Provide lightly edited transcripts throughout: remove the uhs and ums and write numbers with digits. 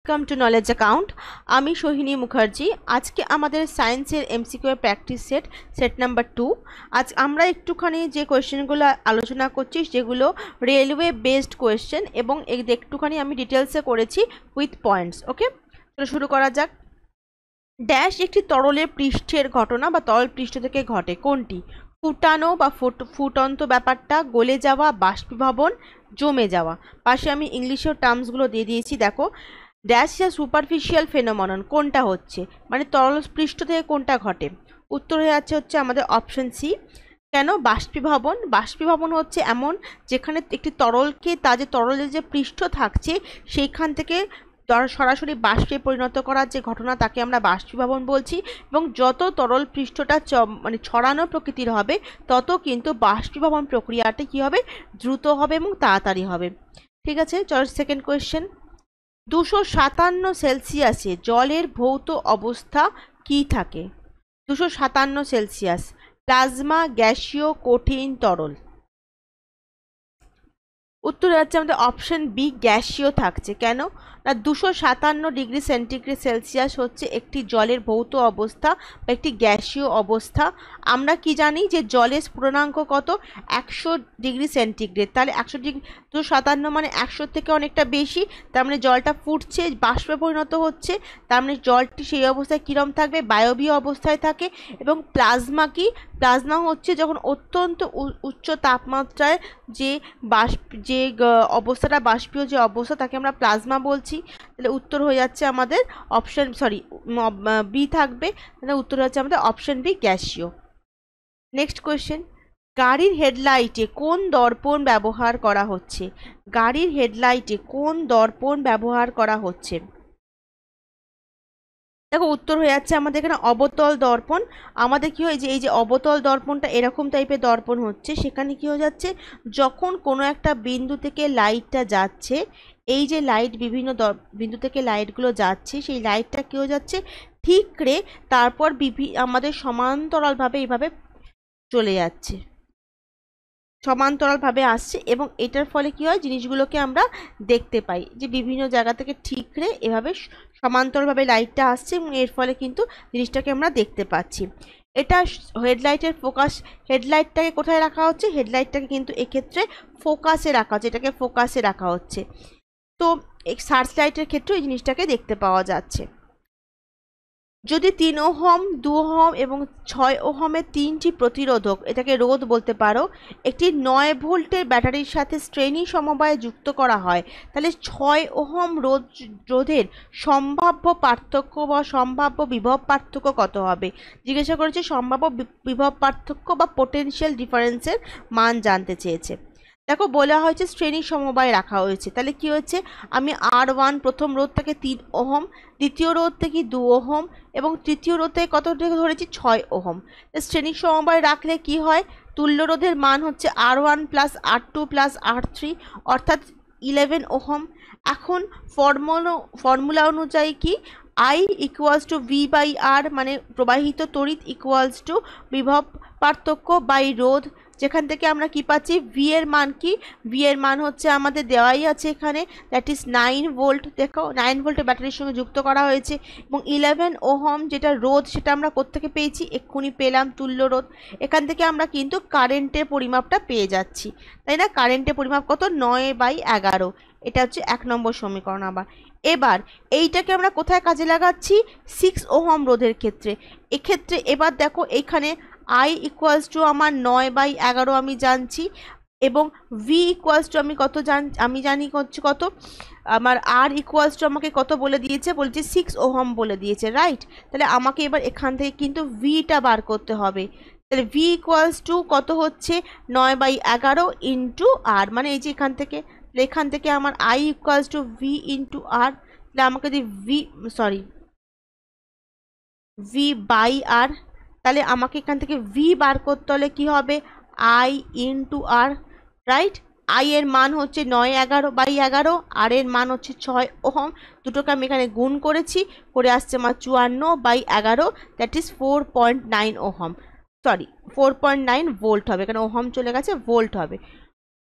Welcome to knowledge account. আমি সোহিনী মুখার্জি। আজকে আমাদের সায়েন্সের এমসিকিউ প্র্যাকটিস সেট নাম্বার 2। আজ আমরা একটুখানি যে কোয়েশ্চেনগুলো আলোচনা করছি যেগুলো রেলওয়ে বেসড কোয়েশ্চেন, এবং একটুখানি আমি ডিটেলসে করেছি উইথ পয়েন্টস। ওকে, তো শুরু করা যাক। ড্যাশ একটি তরলের পৃষ্ঠের ঘটনা বা তরল পৃষ্ঠ থেকে ঘটে কোনটি? ফুটানো বা ফুটন্ত ব্যাপারটা, গলে যাওয়া, বাষ্পীভবন, জমে যাওয়া। পাশে আমি ইংলিশের টার্মসগুলো দিয়ে দিয়েছি, দেখো। ড্যাশ ইজ সুপারফিশিয়াল ফেনোমেনন, কোনটা হচ্ছে মানে তরল পৃষ্ঠ থেকে কোনটা ঘটে? উত্তর হয়ে হচ্ছে আমাদের অপশন সি। কেন? বাষ্পীভবন। বাষ্পীভবন হচ্ছে এমন যেখানে একটি তরলকে তার যে তরলের যে পৃষ্ঠ থাকছে সেইখান থেকে সরাসরি বাষ্পে পরিণত করার যে ঘটনা তাকে আমরা বাষ্পীভবন বলছি। এবং যত তরল পৃষ্ঠটা মানে ছড়ানো প্রকৃতির হবে তত কিন্তু বাষ্পীভবন প্রক্রিয়াটা কি হবে? দ্রুত হবে এবং তাড়াতাড়ি হবে। ঠিক আছে, চলো সেকেন্ড কোয়েশ্চেন। 257 সেলসিয়াসে জলের ভৌত অবস্থা কি থাকে? 257 সেলসিয়াস, প্লাজমা, গ্যাসীয়, কঠিন, তরল। উত্তর হচ্ছে আমাদের অপশন বি, গ্যাসীয় থাকছে। কেন না? 257 ডিগ্রি সেন্টিগ্রেড সেলসিয়াস হচ্ছে একটি জলের ভৌত অবস্থা বা একটি গ্যাসীয় অবস্থা। আমরা কি জানি যে জলের স্ফুটনাঙ্ক কত? 100 ডিগ্রি সেন্টিগ্রেড। তাহলে 100 ডিগ্রি 257 মানে 100 থেকে অনেকটা বেশি। তার মানে জলটা ফুটছে, বাষ্পে পরিণত হচ্ছে। তার মানে জলটি সেই অবস্থায় কীরকম থাকবে? বায়বীয় অবস্থায় থাকে। এবং প্লাজমা কি? প্লাজমা হচ্ছে যখন অত্যন্ত উচ্চ তাপমাত্রায় যে অবস্থাটা, বাষ্পীয় যে অবস্থা, তাকে আমরা প্লাজমা বলছি। তাহলে উত্তর হয়ে যাচ্ছে আমাদের অপশন বি থাকবে। তাহলে উত্তর হচ্ছে আমাদের অপশন বি, গ্যাসীয়। Next question. গাড়ির হেডলাইটে কোন দর্পণ ব্যবহার করা হচ্ছে? গাড়ির হেডলাইটে কোন দর্পণ ব্যবহার করা হচ্ছে? দেখো, উত্তর হয়ে যাচ্ছে আমাদের এখানে অবতল দর্পণ। আমাদের কি হয় যে এই যে অবতল দর্পণটা এরকম টাইপের দর্পণ হচ্ছে, সেখানে কি হয়ে যাচ্ছে, যখন কোনো একটা বিন্দু থেকে লাইটটা যাচ্ছে, এই যে লাইট বিভিন্ন বিন্দু থেকে লাইটগুলো যাচ্ছে, সেই লাইটটা কি হয়ে যাচ্ছে ঠিকরে তারপর আমাদের সমান্তরালভাবে এইভাবে চলে যাচ্ছে, সমান্তরালভাবে আসছে। এবং এটার ফলে কি হয়, জিনিসগুলোকে আমরা দেখতে পাই যে বিভিন্ন জায়গা থেকে ঠিকরে এভাবে সমান্তরালভাবে লাইটটা আসছে, এবং এর ফলে কিন্তু জিনিসটাকে আমরা দেখতে পাচ্ছি। এটা হেডলাইটের ফোকাস। হেডলাইটটাকে কোথায় রাখা হচ্ছে? হেডলাইটটাকে কিন্তু এক্ষেত্রে ফোকাসে রাখা হচ্ছে, এটাকে ফোকাসে রাখা হচ্ছে। তো সার্চ লাইটের ক্ষেত্রে এই জিনিসটাকে দেখতে পাওয়া যাচ্ছে। যদি 3 ওহম, 2 ওহম এবং 6 ওহমের তিনটি প্রতিরোধক, এটাকে রোধ বলতে পারো, একটি 9 ভোল্টের ব্যাটারির সাথে শ্রেণী সমবায়ে যুক্ত করা হয়, তাহলে 6 ওহম রোধের সম্ভাব্য পার্থক্য বা সম্ভাব্য বিভব পার্থক্য কত হবে? জিজ্ঞাসা করেছে সম্ভাব্য বিভব পার্থক্য বা পোটেনশিয়াল ডিফারেন্সের মান জানতে চেয়েছে। দেখো, বলা হয়েছে শ্রেণী সমবায় রাখা হয়েছে, তাহলে কি হচ্ছে, আমি R1 প্রথম রোধ থেকে 3 ওহম, দ্বিতীয় রোধ থেকে 2 ওহম এবং তৃতীয় রোধ থেকে কত ধরেছি? 6 ওহম। শ্রেণী সমবায় রাখলে কি হয়, তুল্য রোধের মান হচ্ছে R1 plus R2 plus R3 অর্থাৎ 11 ওহম। এখন ফর্মুলা অনুযায়ী কি, I equals to V by R, মানে প্রবাহিত তড়িৎ ইকুয়ালস টু বিভব পার্থক্য বাই রোধ, যেখান থেকে আমরা কি পাচ্ছি, ভি এর মান কি? ভি এর মান হচ্ছে আমাদের দেওয়াই আছে এখানে, দ্যাট ইজ 9 ভোল্ট। দেখো, 9 ভোল্টের ব্যাটারির সঙ্গে যুক্ত করা হয়েছে। এবং 11 ওহম যেটা রোধ, সেটা আমরা কোত্থেকে পেয়েছি? এক্ষুনি পেলাম, তুল্য রোধ। এখান থেকে আমরা কিন্তু কারেন্টের পরিমাপটা পেয়ে যাচ্ছি, তাই না? কারেন্টের পরিমাপ কত? 9/11। এটা হচ্ছে 1 নম্বর সমীকরণ। এবার এইটাকে আমরা কোথায় কাজে লাগাচ্ছি? 6 ওহম রোধের ক্ষেত্রে। এক্ষেত্রে এবার দেখো, এইখানে I ইকুয়ালস টু আমার 9/11 আমি জানছি, এবং V ইকুয়ালস টু আমি কত আমি জানি হচ্ছে কত, আমার R ইকুয়ালস টু আমাকে কত বলে দিয়েছে? বলছে 6 ওহম বলে দিয়েছে, রাইট? তাহলে আমাকে এবার এখান থেকে কিন্তু Vটা বার করতে হবে। তাহলে V ইকুয়ালস টু কত হচ্ছে? 9/11 ইন্টু R, মানে এই যে এখান থেকে আমার I equals to V into R। তাহলে আমাকে যদি V বাই R, তাহলে আমাকে এখান থেকে V বার করতে হলে কি হবে? I into R, right? I এর মান হচ্ছে 9/11, আর এর মান হচ্ছে 6 ওহম। দুটোকে আমি এখানে গুণ করেছি, করে আসছে আমার 54/11, দ্যাট ইজ 4.9 ওহম। 4.9 ভোল্ট হবে, এখানে ওহম চলে গেছে, ভোল্ট হবে।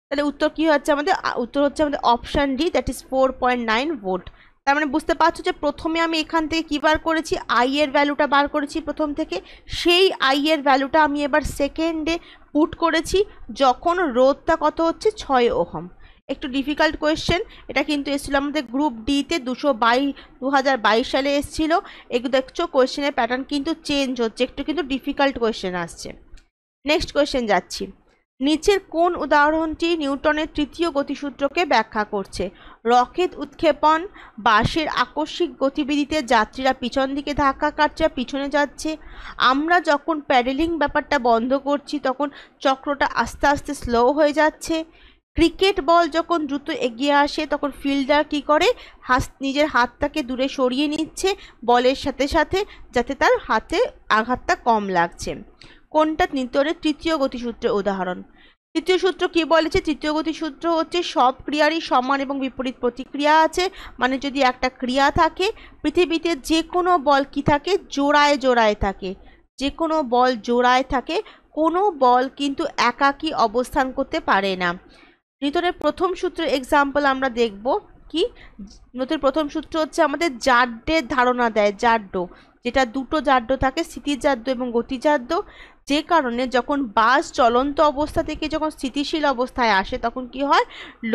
তাহলে উত্তর কি হচ্ছে আমাদের? উত্তর হচ্ছে আমাদের option D, that is 4.9 volt. তার মানে বুঝতে পারছো যে প্রথমে আমি এখান থেকে কি বার করেছি, আই এর ভ্যালুটা বার করেছি প্রথম থেকে, সেই আই এর ভ্যালুটা আমি এবার সেকেন্ডে পুট করেছি যখন রোধটা কত হচ্ছে 6 ওহম। একটু ডিফিকাল্ট কোয়েশ্চেন, এটা কিন্তু এসেছিলো আমাদের গ্রুপ ডিতে 2022 সালে এসেছিলো। এগুলো দেখছো কোয়েশ্চেনের প্যাটার্ন কিন্তু চেঞ্জ হচ্ছে, একটু কিন্তু ডিফিকাল্ট কোয়েশ্চেন আসছে। নেক্সট কোয়েশ্চেন যাচ্ছি, নিচের কোন উদাহরণটি নিউটনের তৃতীয় গতিসূত্রকে ব্যাখ্যা করছে? রকেট উৎক্ষেপণ, বাসের আকস্মিক গতিবিধিতে যাত্রীরা পিছন দিকে ধাক্কা কাটছে, পিছনে যাচ্ছে, আমরা যখন প্যাডেলিং ব্যাপারটা বন্ধ করছি তখন চক্রটা আস্তে আস্তে স্লো হয়ে যাচ্ছে, ক্রিকেট বল যখন দ্রুত এগিয়ে আসে তখন ফিল্ডার কি করে, নিজের হাতটাকে দূরে সরিয়ে নিচ্ছে বলের সাথে সাথে, যাতে তার হাতে আঘাতটা কম লাগছে। কোনটা নিউটনের তৃতীয় গতিসূত্রের উদাহরণ? তৃতীয় সূত্র কি বলেছে? তৃতীয় গতিসূত্র হচ্ছে সব ক্রিয়ারই সমান এবং বিপরীত প্রতিক্রিয়া আছে। মানে যদি একটা ক্রিয়া থাকে, পৃথিবীতে যে কোনো বল কি থাকে, জোড়ায় জোড়ায় থাকে, যে কোনো বল জোড়ায় থাকে, কোনো বল কিন্তু একাকী অবস্থান করতে পারে না। নিউটনের প্রথম সূত্রের এক্সাম্পল আমরা দেখব কি, নিউটনের প্রথম সূত্র হচ্ছে আমাদের জাড্যের ধারণা দেয়, জাড্য, যেটা দুটো জাড্য থাকে, স্থিতিজাড্য এবং গতিজাড্য, যে কারণে যখন বাস চলন্ত অবস্থা থেকে যখন স্থিতিশীল অবস্থায় আসে তখন কি হয়,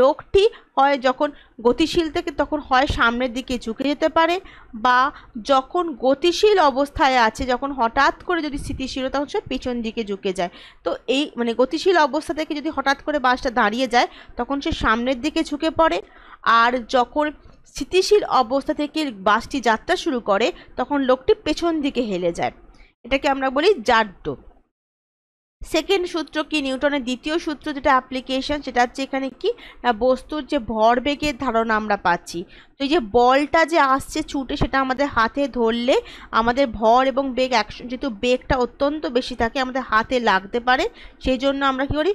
লোকটি হয় যখন গতিশীল থেকে তখন হয় সামনের দিকে ঝুঁকে যেতে পারে, বা যখন গতিশীল অবস্থায় আছে যখন হঠাৎ করে যদি স্থিতিশীল তখন সে পেছন দিকে ঝুঁকে যায়। তো এই মানে গতিশীল অবস্থা থেকে যদি হঠাৎ করে বাসটা দাঁড়িয়ে যায় তখন সে সামনের দিকে ঝুঁকে পড়ে, আর যখন স্থিতিশীল অবস্থা থেকে বাসটি যাত্রা শুরু করে তখন লোকটি পেছন দিকে হেলে যায়। এটাকে আমরা বলি জাড্য। সেকেন্ড সূত্র কি, নিউটনের দ্বিতীয় সূত্র যেটা অ্যাপ্লিকেশন, সেটা হচ্ছে এখানে কি না, বস্তুর যে ভরবেগের ধারণা আমরা পাচ্ছি। তো এই যে বলটা যে আসছে ছুটে, সেটা আমাদের হাতে ধরলে আমাদের ভর এবং বেগ যেহেতু বেগটা অত্যন্ত বেশি থাকে আমাদের হাতে লাগতে পারে, সেই জন্য আমরা কি করি,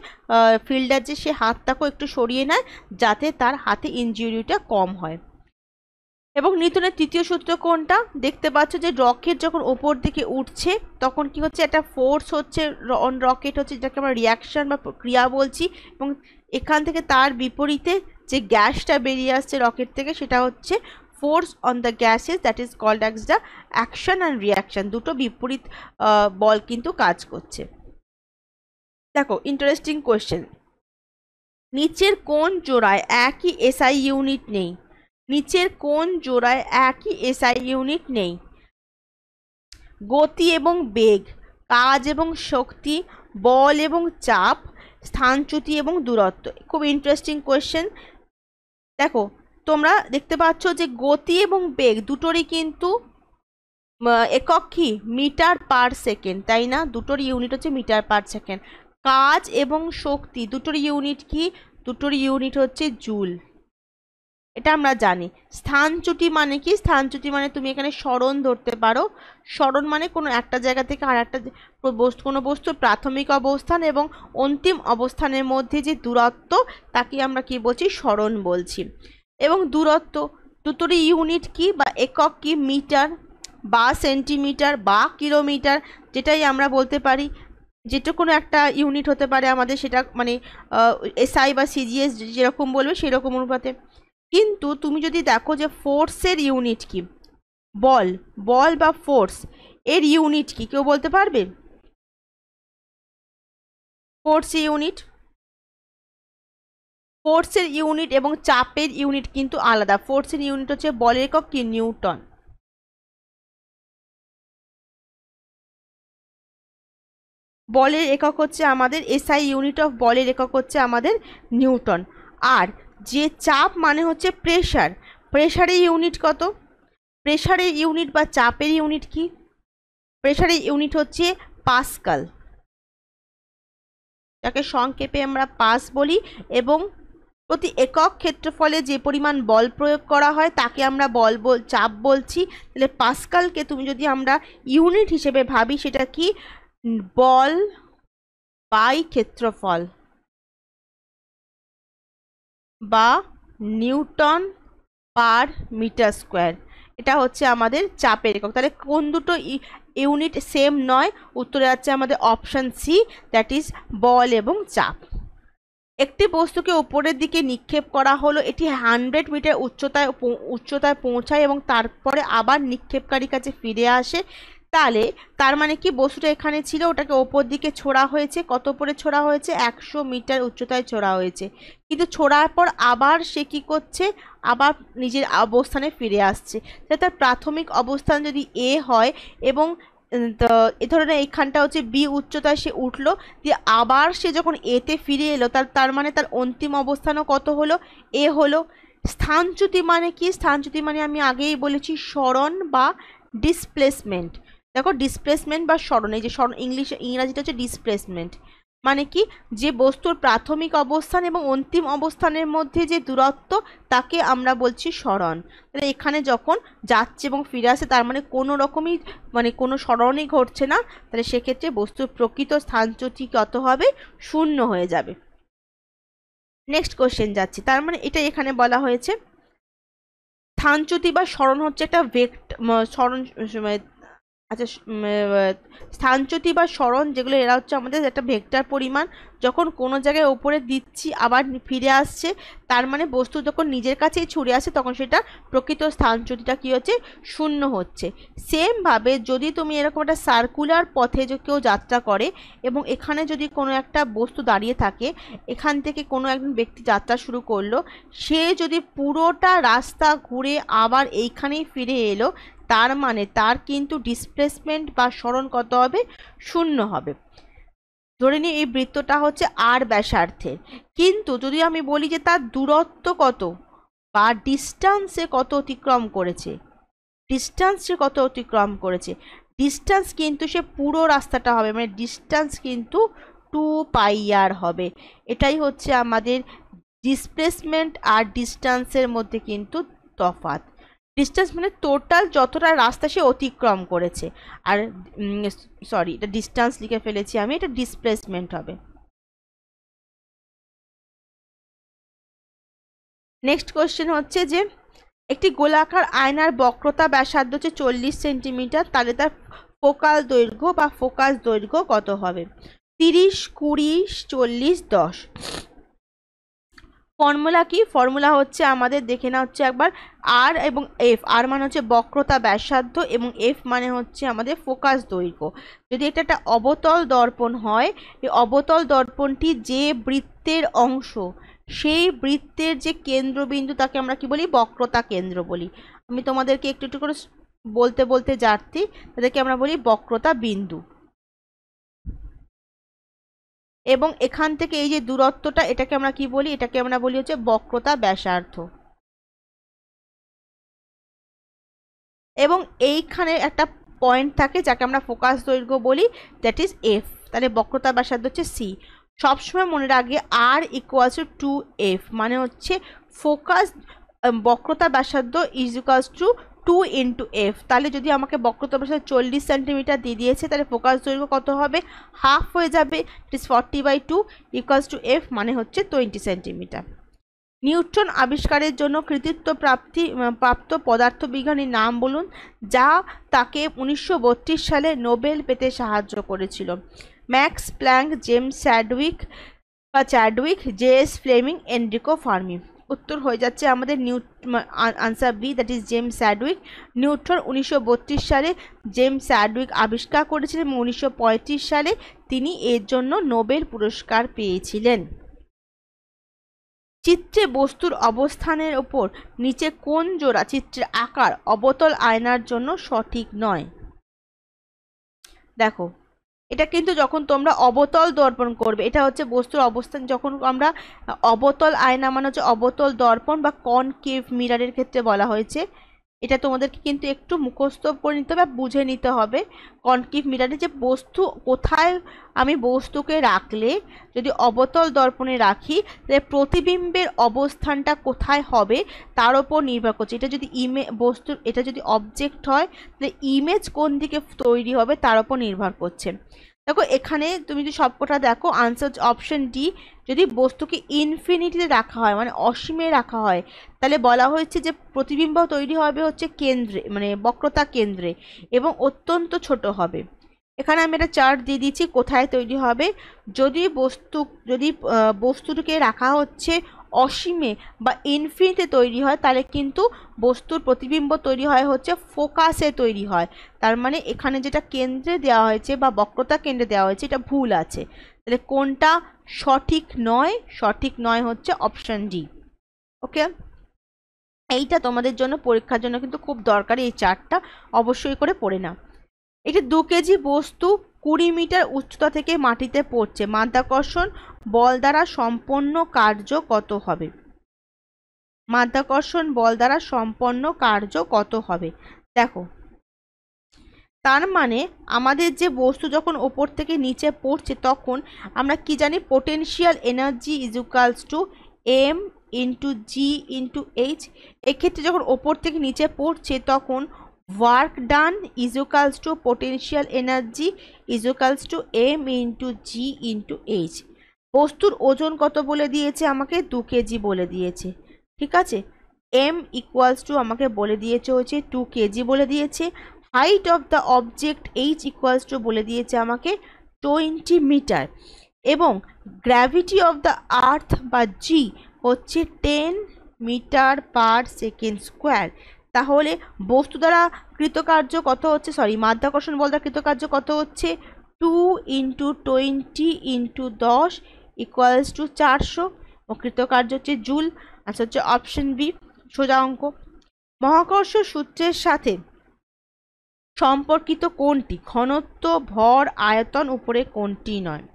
ফিল্ডার যে সে হাতটাকেও একটু সরিয়ে নেয় যাতে তার হাতে ইনজুরিটা কম হয়। এবং নিউটনের তৃতীয় সূত্র কোনটা? দেখতে পাচ্ছ যে রকেট যখন ওপর দিকে উঠছে তখন কি হচ্ছে, একটা ফোর্স হচ্ছে অন রকেট হচ্ছে, যেটাকে আমরা রিয়াকশন বা ক্রিয়া বলছি, এবং এখান থেকে তার বিপরীতে যে গ্যাসটা বেরিয়ে আসছে রকেট থেকে সেটা হচ্ছে force on the gases, that is called as the action and reaction. দুটো বিপরীত বল কিন্তু কাজ করছে। দেখো ইন্টারেস্টিং কোয়েশ্চেন, নিচের কোন জোড়ায় একই এসআই ইউনিট নেই? নিচের কোন জোড়ায় একই এসআই ইউনিট নেই? গতি এবং বেগ, কাজ এবং শক্তি, বল এবং চাপ, স্থানচ্যুতি এবং দূরত্ব। খুব ইন্টারেস্টিং কোয়েশ্চেন। দেখো তোমরা দেখতে পাচ্ছ যে গতি এবং বেগ দুটোরই কিন্তু একক কি, মিটার পার সেকেন্ড, তাই না? দুটোর ইউনিট হচ্ছে মিটার পার সেকেন্ড। কাজ এবং শক্তি দুটোর ইউনিট কি, দুটোর ইউনিট হচ্ছে জুল, এটা আমরা জানি। স্থানচ্যুতি মানে কি? স্থানচ্যুতি মানে তুমি এখানে সরণ ধরতে পারো। সরণ মানে কোনো একটা জায়গা থেকে আর একটা কোনো বস্তুর প্রাথমিক অবস্থান এবং অন্তিম অবস্থানের মধ্যে যে দূরত্ব তাকে আমরা কি বলছি, সরণ বলছি। এবং দূরত্ব দুটোরই ইউনিট কি বা একক কি, মিটার বা সেন্টিমিটার বা কিলোমিটার, যেটাই আমরা বলতে পারি, যেটা কোনো একটা ইউনিট হতে পারে আমাদের, সেটা মানে এসআই বা সিজিএস যেরকম বলবে সেরকম অনুপাতে। কিন্তু তুমি যদি দেখো যে ফোর্সের ইউনিট কি, বল বল বা ফোর্স এর ইউনিট কি, কেউ বলতে পারবে? ফোর্সের ইউনিট, ফোর্সের ইউনিট এবং চাপের ইউনিট কিন্তু আলাদা। ফোর্সের ইউনিট হচ্ছে বলের একক কি, নিউটন। বলের একক হচ্ছে আমাদের এসআই, ইউনিট অফ বলের একক হচ্ছে আমাদের নিউটন। আর যে চাপ মানে হচ্ছে প্রেশার, প্রেশারের ইউনিট কত? প্রেশারের ইউনিট বা চাপের ইউনিট কি? প্রেশারের ইউনিট হচ্ছে পাস্কাল, যাকে সংক্ষেপে আমরা পাস বলি, এবং প্রতি একক ক্ষেত্রফলে যে পরিমাণ বল প্রয়োগ করা হয় তাকে আমরা চাপ বলছি। তাহলে পাস্কালকে তুমি যদি আমরা ইউনিট হিসেবে ভাবি, সেটা কি, বল বাই ক্ষেত্রফল বা নিউটন পার মিটার স্কোয়ার, এটা হচ্ছে আমাদের চাপের একক। তাহলে কোন দুটো ইউনিট সেম নয়? উত্তরে আছে আমাদের অপশন সি, দ্যাট ইজ বল এবং চাপ। একটি বস্তুকে উপরের দিকে নিক্ষেপ করা হলো, এটি 100 মিটার উচ্চতায় পৌঁছায় এবং তারপরে আবার নিক্ষেপকারীর কাছে ফিরে আসে। তাহলে তার মানে কি, বস্তুটা এখানে ছিল, ওটাকে ওপর দিকে ছোড়া হয়েছে। কত উপরে ছোড়া হয়েছে? 100 মিটার উচ্চতায় ছোড়া হয়েছে। কিন্তু ছোড়ার পর আবার সে কি করছে? আবার নিজের অবস্থানে ফিরে আসছে। তার প্রাথমিক অবস্থান যদি এ হয় এবং তো এ ধরনের এইখানটা হচ্ছে বি উচ্চতায় সে উঠলো, দিয়ে আবার সে যখন এতে ফিরে এলো, তার মানে তার অন্তিম অবস্থানও কত হলো? এ হলো। স্থানচ্যুতি মানে কি? স্থানচ্যুতি মানে আমি আগেই বলেছি সরণ বা ডিসপ্লেসমেন্ট। দেখো, ডিসপ্লেসমেন্ট বা সরণ, এই যে সরণ ইংরাজিটা হচ্ছে ডিসপ্লেসমেন্ট। মানে কি, যে বস্তুর প্রাথমিক অবস্থান এবং অন্তিম অবস্থানের মধ্যে যে দূরত্ব, তাকে আমরা বলছি সরণ। তাহলে এখানে যখন যাচ্ছে এবং ফিরে আসে, তার মানে কোনো রকমই মানে কোনো সরণই ঘটছে না। তাহলে সেক্ষেত্রে বস্তুর প্রকৃত স্থানচ্যুতি কত হবে? 0 হয়ে যাবে। নেক্সট কোশ্চেন যাচ্ছি। তার মানে এটা এখানে বলা হয়েছে স্থানচ্যুতি বা সরণ হচ্ছে একটা সরণ, আচ্ছা, স্থানচ্যুতি বা সরণ যেগুলো, এরা হচ্ছে আমাদের একটা ভেক্টর পরিমাণ। যখন কোনো জায়গায় ওপরে দিচ্ছি আবার ফিরে আসছে, তার মানে বস্তু যখন নিজের কাছেই ছুড়ে আসে, তখন সেটা প্রকৃত স্থানচ্যুতিটা কি হচ্ছে? 0 হচ্ছে। সেমভাবে যদি তুমি এরকম একটা সার্কুলার পথে কেউ যাত্রা করে এবং এখানে যদি কোনো একটা বস্তু দাঁড়িয়ে থাকে, এখান থেকে কোনো একজন ব্যক্তি যাত্রা শুরু করলো, সে যদি পুরোটা রাস্তা ঘুরে আবার এইখানেই ফিরে এলো, তার মানে তার কিন্তু ডিসপ্লেসমেন্ট বা সরণ কত হবে? 0 হবে। ধরে নিই এই বৃত্তটা হচ্ছে আর ব্যাসার্ধের, কিন্তু যদি আমি বলি যে তার দূরত্ব কত বা ডিস্টেন্সে কত অতিক্রম করেছে, ডিস্টেন্স কিন্তু সে পুরো রাস্তাটা হবে, মানে ডিস্টেন্স কিন্তু 2πr হবে। এটাই হচ্ছে আমাদের ডিসপ্লেসমেন্ট আর ডিস্টেন্সের মধ্যে কিন্তু তফাৎ। ডিস্টেন্স মানে টোটাল যতটা রাস্তা সে অতিক্রম করেছে, আর সরি, এটা ডিস্টেন্স লিখে ফেলেছি আমি, এটা ডিসপ্লেসমেন্ট হবে। নেক্সট কোশ্চেন হচ্ছে যে একটি গোলাকার আয়নার বক্রতা ব্যাসার্ধ হচ্ছে 40 সেন্টিমিটার, তাহলে তার ফোকাল দৈর্ঘ্য বা ফোকাস দৈর্ঘ্য কত হবে? 30, 20, 40, 10। ফর্মুলা কি? ফর্মুলা হচ্ছে আমাদের দেখে না হচ্ছে একবার, আর এবং এফ। আর মানে হচ্ছে বক্রতা ব্যাসার্ধ এবং এফ মানে হচ্ছে আমাদের ফোকাস দৈর্ঘ্য। যদি এটা একটা অবতল দর্পণ হয়, এই অবতল দর্পণটি যে বৃত্তের অংশ, সেই বৃত্তের যে কেন্দ্রবিন্দু, তাকে আমরা কি বলি? বক্রতা কেন্দ্র বলি। আমি তোমাদেরকে একটু একটু করে বলতে বলতে যাচ্ছি, তাদেরকে আমরা বলি বক্রতা বিন্দু। এবং এখান থেকে এই যে দূরত্বটা, এটাকে আমরা কি বলি? এটাকে আমরা বলি হচ্ছে বক্রতা ব্যাসার্ধ। এবং এইখানে একটা পয়েন্ট থাকে যাকে আমরা ফোকাস দৈর্ঘ্য বলি, দ্যাট ইজ এফ। তাহলে বক্রতা ব্যাসার্ধ হচ্ছে সি। সবসময় মনে রাখবে আর ইকুয়ালস টু 2f, মানে হচ্ছে ফোকাস বক্রতা ব্যাসার্ধ is equals two 2 into F. তাহলে যদি আমাকে বক্রতা ব্যাসার্ধ 40 সেন্টিমিটার দিয়ে দিয়েছে, তাহলে ফোকাস দৈর্ঘ্য কত হবে? হাফ হয়ে যাবে, it is 40/2 equals to F, মানে হচ্ছে 20 সেন্টিমিটার। নিউটন আবিষ্কারের জন্য কৃতিত্ব প্রাপ্ত পদার্থবিজ্ঞানীর নাম বলুন, যা তাকে 1932 সালে নোবেল পেতে সাহায্য করেছিল। Max Planck, James Chadwick, J S. Fleming, Enrico Fermi. উত্তর হয়ে যাচ্ছে আমাদের answer B, that is James Chadwick. Newton 1932 সালে জেমস চ্যাডউইক আবিষ্কার করেছিলেন এবং 1935 সালে তিনি এর জন্য নোবেল পুরস্কার পেয়েছিলেন। চিত্রে বস্তুর অবস্থানের ওপর নিচে কোন জোড়া চিত্রের আকার অবতল আয়নার জন্য সঠিক নয়? দেখো, এটা কিন্তু যখন তোমরা অবতল দর্পণ করবে, এটা হচ্ছে বস্তুর অবস্থান। যখন আমরা অবতল আয়না মানে হচ্ছে অবতল দর্পণ বা কনকেভ মিররের ক্ষেত্রে বলা হয়েছে, এটা তোমাদেরকে কিন্তু একটু মুখস্থ করে নিতে হবে, বুঝে নিতে হবে। কনকেভ মিররে যে বস্তু কোথায়, আমি বস্তুকে রাখলে যদি অবতল দর্পণে রাখি, তাহলে প্রতিবিম্বের অবস্থানটা কোথায় হবে তার উপর নির্ভর করছে। এটা যদি বস্তুর, এটা যদি অবজেক্ট হয়, তাহলে ইমেজ কোন দিকে তৈরি হবে তার উপর নির্ভর করছে। দেখো, এখানে তুমি যদি সবকটা দেখো, আনসার অপশন ডি। যদি বস্তুকে ইনফিনিটিতে রাখা হয়, মানে অসীমে রাখা হয়, তাহলে বলা হয়েছে যে প্রতিবিম্ব তৈরি হবে হচ্ছে কেন্দ্রে, মানে বক্রতা কেন্দ্রে, এবং অত্যন্ত ছোট হবে। এখানে আমি একটা চার্ট দিয়ে দিচ্ছি কোথায় তৈরি হবে। যদি বস্তুটিকে রাখা হচ্ছে অসীমে বা ইনফিনিটে তৈরি হয়, তাহলে কিন্তু বস্তুর প্রতিবিম্ব তৈরি হয় হচ্ছে ফোকাসে তৈরি হয়। তার মানে এখানে যেটা কেন্দ্রে দেওয়া হয়েছে বা বক্রতা কেন্দ্রে দেওয়া হয়েছে এটা ভুল আছে। তাহলে কোনটা সঠিক নয়? সঠিক নয় হচ্ছে অপশন ডি। ওকে, এইটা তোমাদের জন্য পরীক্ষার জন্য কিন্তু খুব দরকারি, এই চার্টটা অবশ্যই করে পড়ে নাও। এটি 2 কেজি বস্তু 20 মিটার উচ্চতা থেকে মাটিতে পড়ছে, মাধ্যাকর্ষণ বল দ্বারা সম্পন্ন কার্য কত হবে? মাধ্যাকর্ষণ বল দ্বারা সম্পন্ন কার্য কত হবে? দেখো, তার মানে আমাদের যে বস্তু যখন ওপর থেকে নিচে পড়ছে তখন আমরা কি জানি, potential energy is equals to M into G into H. এক্ষেত্রে যখন ওপর থেকে নিচে পড়ছে তখন work done is equals to potential energy is equals to M into G into H. বস্তুর ওজন কত বলে দিয়েছে আমাকে? 2 কেজি বলে দিয়েছে, ঠিক আছে। এম ইকুয়ালস টু আমাকে বলে দিয়েছে হচ্ছে 2 কেজি বলে দিয়েছে। Height of the object H equals to বলে দিয়েছে আমাকে 20 মিটার, এবং গ্র্যাভিটি অফ দ্য আর্থ বা জি হচ্ছে 10 মিটার পার সেকেন্ড স্কোয়ার। তাহলে বস্তু দ্বারা কৃতকার্য কত হচ্ছে, মাধ্যাকর্ষণ বল দ্বারা কৃতকার্য কত হচ্ছে? 2 ইন্টু 20 ইন্টু 10 ইকুয়ালস টু 400, ও কৃতকার্য হচ্ছে জুল। আচ্ছা, হচ্ছে অপশন বি সোজা অঙ্ক। মহাকর্ষ সূত্রের সাথে সম্পর্কিত কোনটি? ঘনত্ব, ভর, আয়তন, উপরে কোনটি নয়?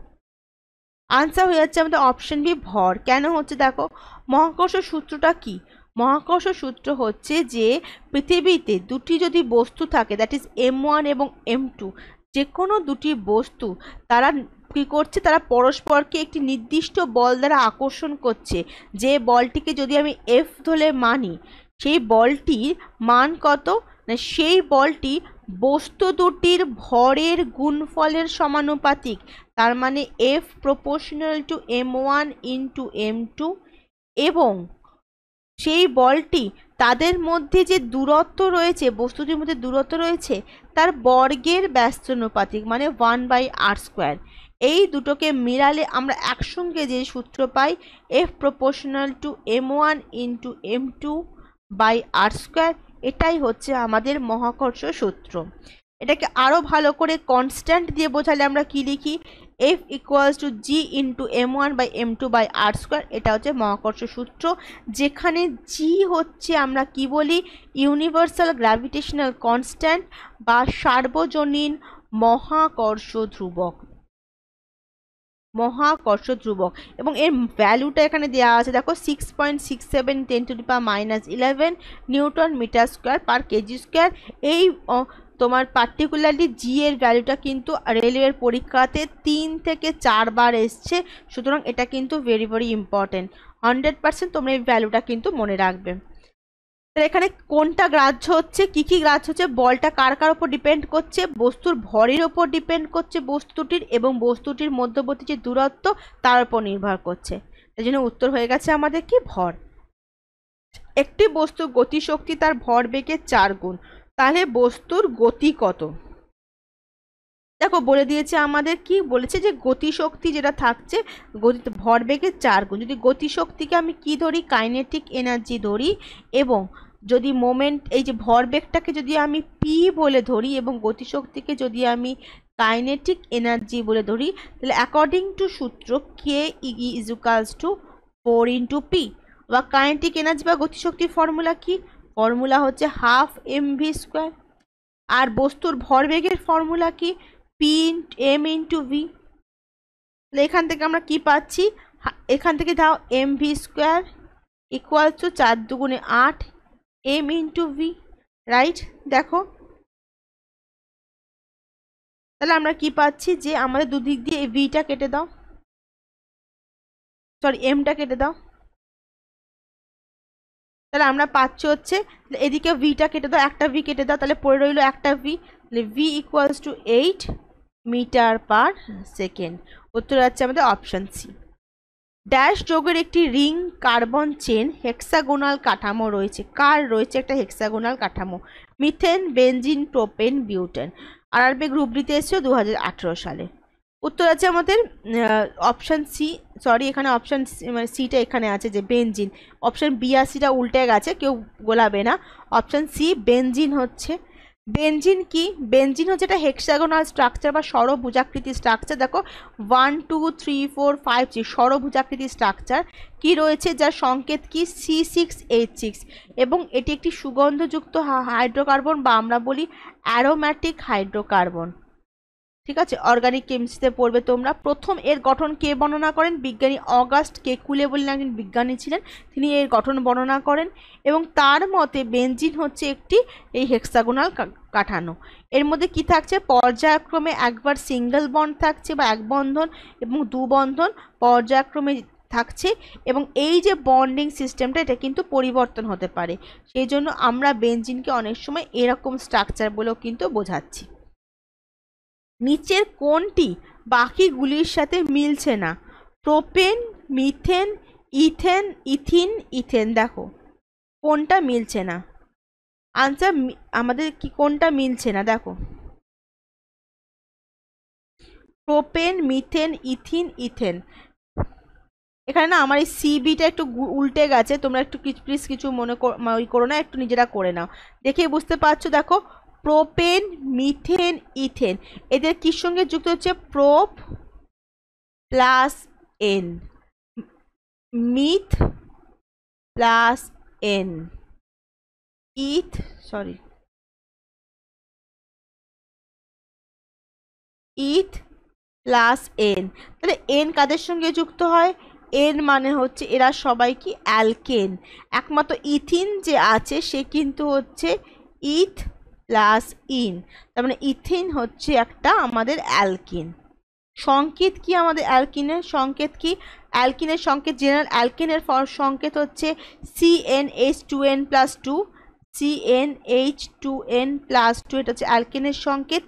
আনসার হয়ে যাচ্ছে আমাদের অপশন বি ভর। কেন হচ্ছে দেখো, মহাকর্ষ সূত্রটা কি? মহাকর্ষ সূত্র হচ্ছে যে পৃথিবীতে দুটি যদি বস্তু থাকে, দ্যাট ইজ M1 এবং M2, যে কোনো দুটি বস্তু তারা কি করছে, তারা পরস্পরকে একটি নির্দিষ্ট বল দ্বারা আকর্ষণ করছে। যে বলটিকে যদি আমি এফ ধরে মানি, সেই বলটির মান কত না, সেই বলটি বস্তু দুটির ভরের গুণফলের সমানুপাতিক। তার মানে F proportional to M1 into M2, এবং সেই বলটি তাদের মধ্যে যে দূরত্ব রয়েছে, বস্তুটির মধ্যে দূরত্ব রয়েছে, তার বর্গের ব্যস্তানুপাতিক, মানে 1/r²। এই দুটোকে মিলালে আমরা একসঙ্গে যে সূত্র পাই, F proportional to M1 into M2 by r², এটাই হচ্ছে আমাদের মহাকর্ষ সূত্র। এটাকে আরো ভালো করে কনস্ট্যান্ট দিয়ে বোঝালে আমরা কি লিখি? F equals to G into M1 by M2 by r²। এটা হচ্ছে মহাকর্ষ সূত্র, যেখানে জি হচ্ছে আমরা কি বলি? ইউনিভার্সাল গ্র্যাভিটেশনাল কনস্ট্যান্ট বা সার্বজনীন মহাকর্ষ ধ্রুবক। মহাকর্ষ ধ্রুবক, এবং এর ভ্যালুটা এখানে দেওয়া আছে দেখো, 6.67 10⁻11 newton metre square per KG square. এই তোমার পার্টিকুলারলি জি এর ভ্যালুটা কিন্তু রেলওয়ের পরীক্ষাতে 3 থেকে 4 বার এসছে, সুতরাং এটা কিন্তু ভেরি ভেরি ইম্পর্টেন্ট। 100% তোমরা এই ভ্যালুটা কিন্তু মনে রাখবে। তাহলে এখানে কোনটা গ্রাহ্য হচ্ছে, কি কি গ্রাহ্য হচ্ছে? বলটা কার কার উপর ডিপেন্ড করছে? বস্তুর ভরের উপর ডিপেন্ড করছে বস্তুটির, এবং বস্তুটির মধ্যবর্তী যে দূরত্ব তার উপর নির্ভর করছে। এই জন্য উত্তর হয়ে গেছে আমাদের কি? ভর। একটি বস্তুর গতিশক্তি তার ভরবেগের 4 গুণ, তাহলে বস্তুর গতি কত? দেখো বলে দিয়েছে আমাদের, কি বলেছে, যে গতিশক্তি যেটা থাকছে ভরবেগের 4 গুণ। যদি গতিশক্তিকে আমি কি ধরি? কাইনেটিক এনার্জি ধরি, এবং যদি মোমেন্ট, এই যে ভরবেগটাকে যদি আমি পি বলে ধরি, এবং গতিশক্তিকে যদি আমি কাইনেটিক এনার্জি বলে ধরি, তাহলে অ্যাকর্ডিং টু সূত্র K is equals to 4 into P. বা কাইনেটিক এনার্জি বা গতিশক্তির ফর্মুলা কি? ফর্মুলা হচ্ছে হাফ mv²। আর বস্তুর ভরবেগের ফর্মুলা কি? P M into V. তাহলে এখান থেকে আমরা কি পাচ্ছি? এখান থেকে দাও mv² ইকুয়াল টু 4 দুগুণে 8 এম ইন্টু ভি, রাইট? দেখো তাহলে আমরা কি পাচ্ছি, যে আমাদের দুদিক দিয়ে এই ভিটা কেটে দাও, সরি এমটা কেটে দাও, তাহলে আমরা পাচ্ছি হচ্ছে, এদিকে ভিটা কেটে দাও, একটা ভি কেটে দাও, তাহলে পড়ে রইল একটা ভি। তাহলে V equals to 8 metre per second. উত্তর হচ্ছে আমাদের অপশন সি। ড্যাশ যোগের একটি রিং কার্বন চেন হেক্সাগোনাল কাঠামো রয়েছে। কার রয়েছে একটা হেক্সাগোনাল কাঠামো? Methane, benzene, propane, butane. RRB group ডিতে এসেছিল 2018 সালে। উত্তর আছে আমাদের অপশন সি, সরি এখানে অপশন মানে সিটা এখানে আছে যে বেনজিন, অপশন বি আর সিটা উল্টে গেছে, কেউ গোলাবে না। অপশন সি বেনজিন হচ্ছে। বেনজিন কি? বেনজিন হচ্ছে একটা হেক্সাগোনাল স্ট্রাকচার বা ষড়ভুজাকৃতি স্ট্রাকচার। দেখো 1 2 3 4 5 6 ষড়ভুজাকৃতি স্ট্রাকচার কি রয়েছে, যার সংকেত কি C6H6 এবং এটি একটি সুগন্ধযুক্ত হাইড্রোকার্বন বা আমরা বলি অ্যারোম্যাটিক হাইড্রোকার্বন। ঠিক আছে, অর্গানিক কেমিস্ট্রিতে পড়বে তোমরা। প্রথম এর গঠন কে বর্ণনা করেন? বিজ্ঞানী অগাস্ট কেকুলে বললেন একজন বিজ্ঞানী ছিলেন, তিনি এর গঠন বর্ণনা করেন এবং তার মতে বেনজিন হচ্ছে একটি এই হেক্সাগোনাল কাঠানো। এর মধ্যে কি থাকছে? পর্যায়ক্রমে একবার সিঙ্গেল বন্ড থাকছে বা এক বন্ধন এবং দু বন্ধন পর্যায়ক্রমে থাকছে এবং এই যে বন্ডিং সিস্টেমটা এটা কিন্তু পরিবর্তন হতে পারে, সেই জন্য আমরা বেনজিনকে অনেক সময় এরকম স্ট্রাকচার বলেও কিন্তু বোঝাচ্ছি। নিচের কোনটি বাকিগুলির সাথে মিলছে না? Propane, methane, ethane, ethyne, ethane. দেখো কোনটা মিলছে না? আনসার আমাদের কি কোনটা মিলছে না? দেখো প্রোপেন, মিথেন, ইথিন, ইথেন। এখানে না আমার এই সিবিটা একটু উল্টে গেছে, তোমরা একটু প্লিজ কিছু মনে করো না, একটু নিজেরা করে নাও, দেখে বুঝতে পারছো। দেখো প্রোপেন, মিথেন, ইথেন এদের কির সঙ্গে যুক্ত হচ্ছে? Prop plus ane, meth plus ane, eth eth plus ane. তাহলে এন কাদের সঙ্গে যুক্ত হয়? এন মানে হচ্ছে এরা সবাই কি অ্যালকেন। একমাত্র ইথিন যে আছে সে কিন্তু হচ্ছে ইথ প্লাস ইন, তার মানে ইথিন হচ্ছে একটা আমাদের অ্যালকিন। সংকেত কি আমাদের অ্যালকিনের? সংকেত কি? অ্যালকিনের সংকেত, জেনারেল অ্যালকিনের সংকেত হচ্ছে CnH2n+2, CnH2n+2, এটা হচ্ছে অ্যালকিনের সংকেত।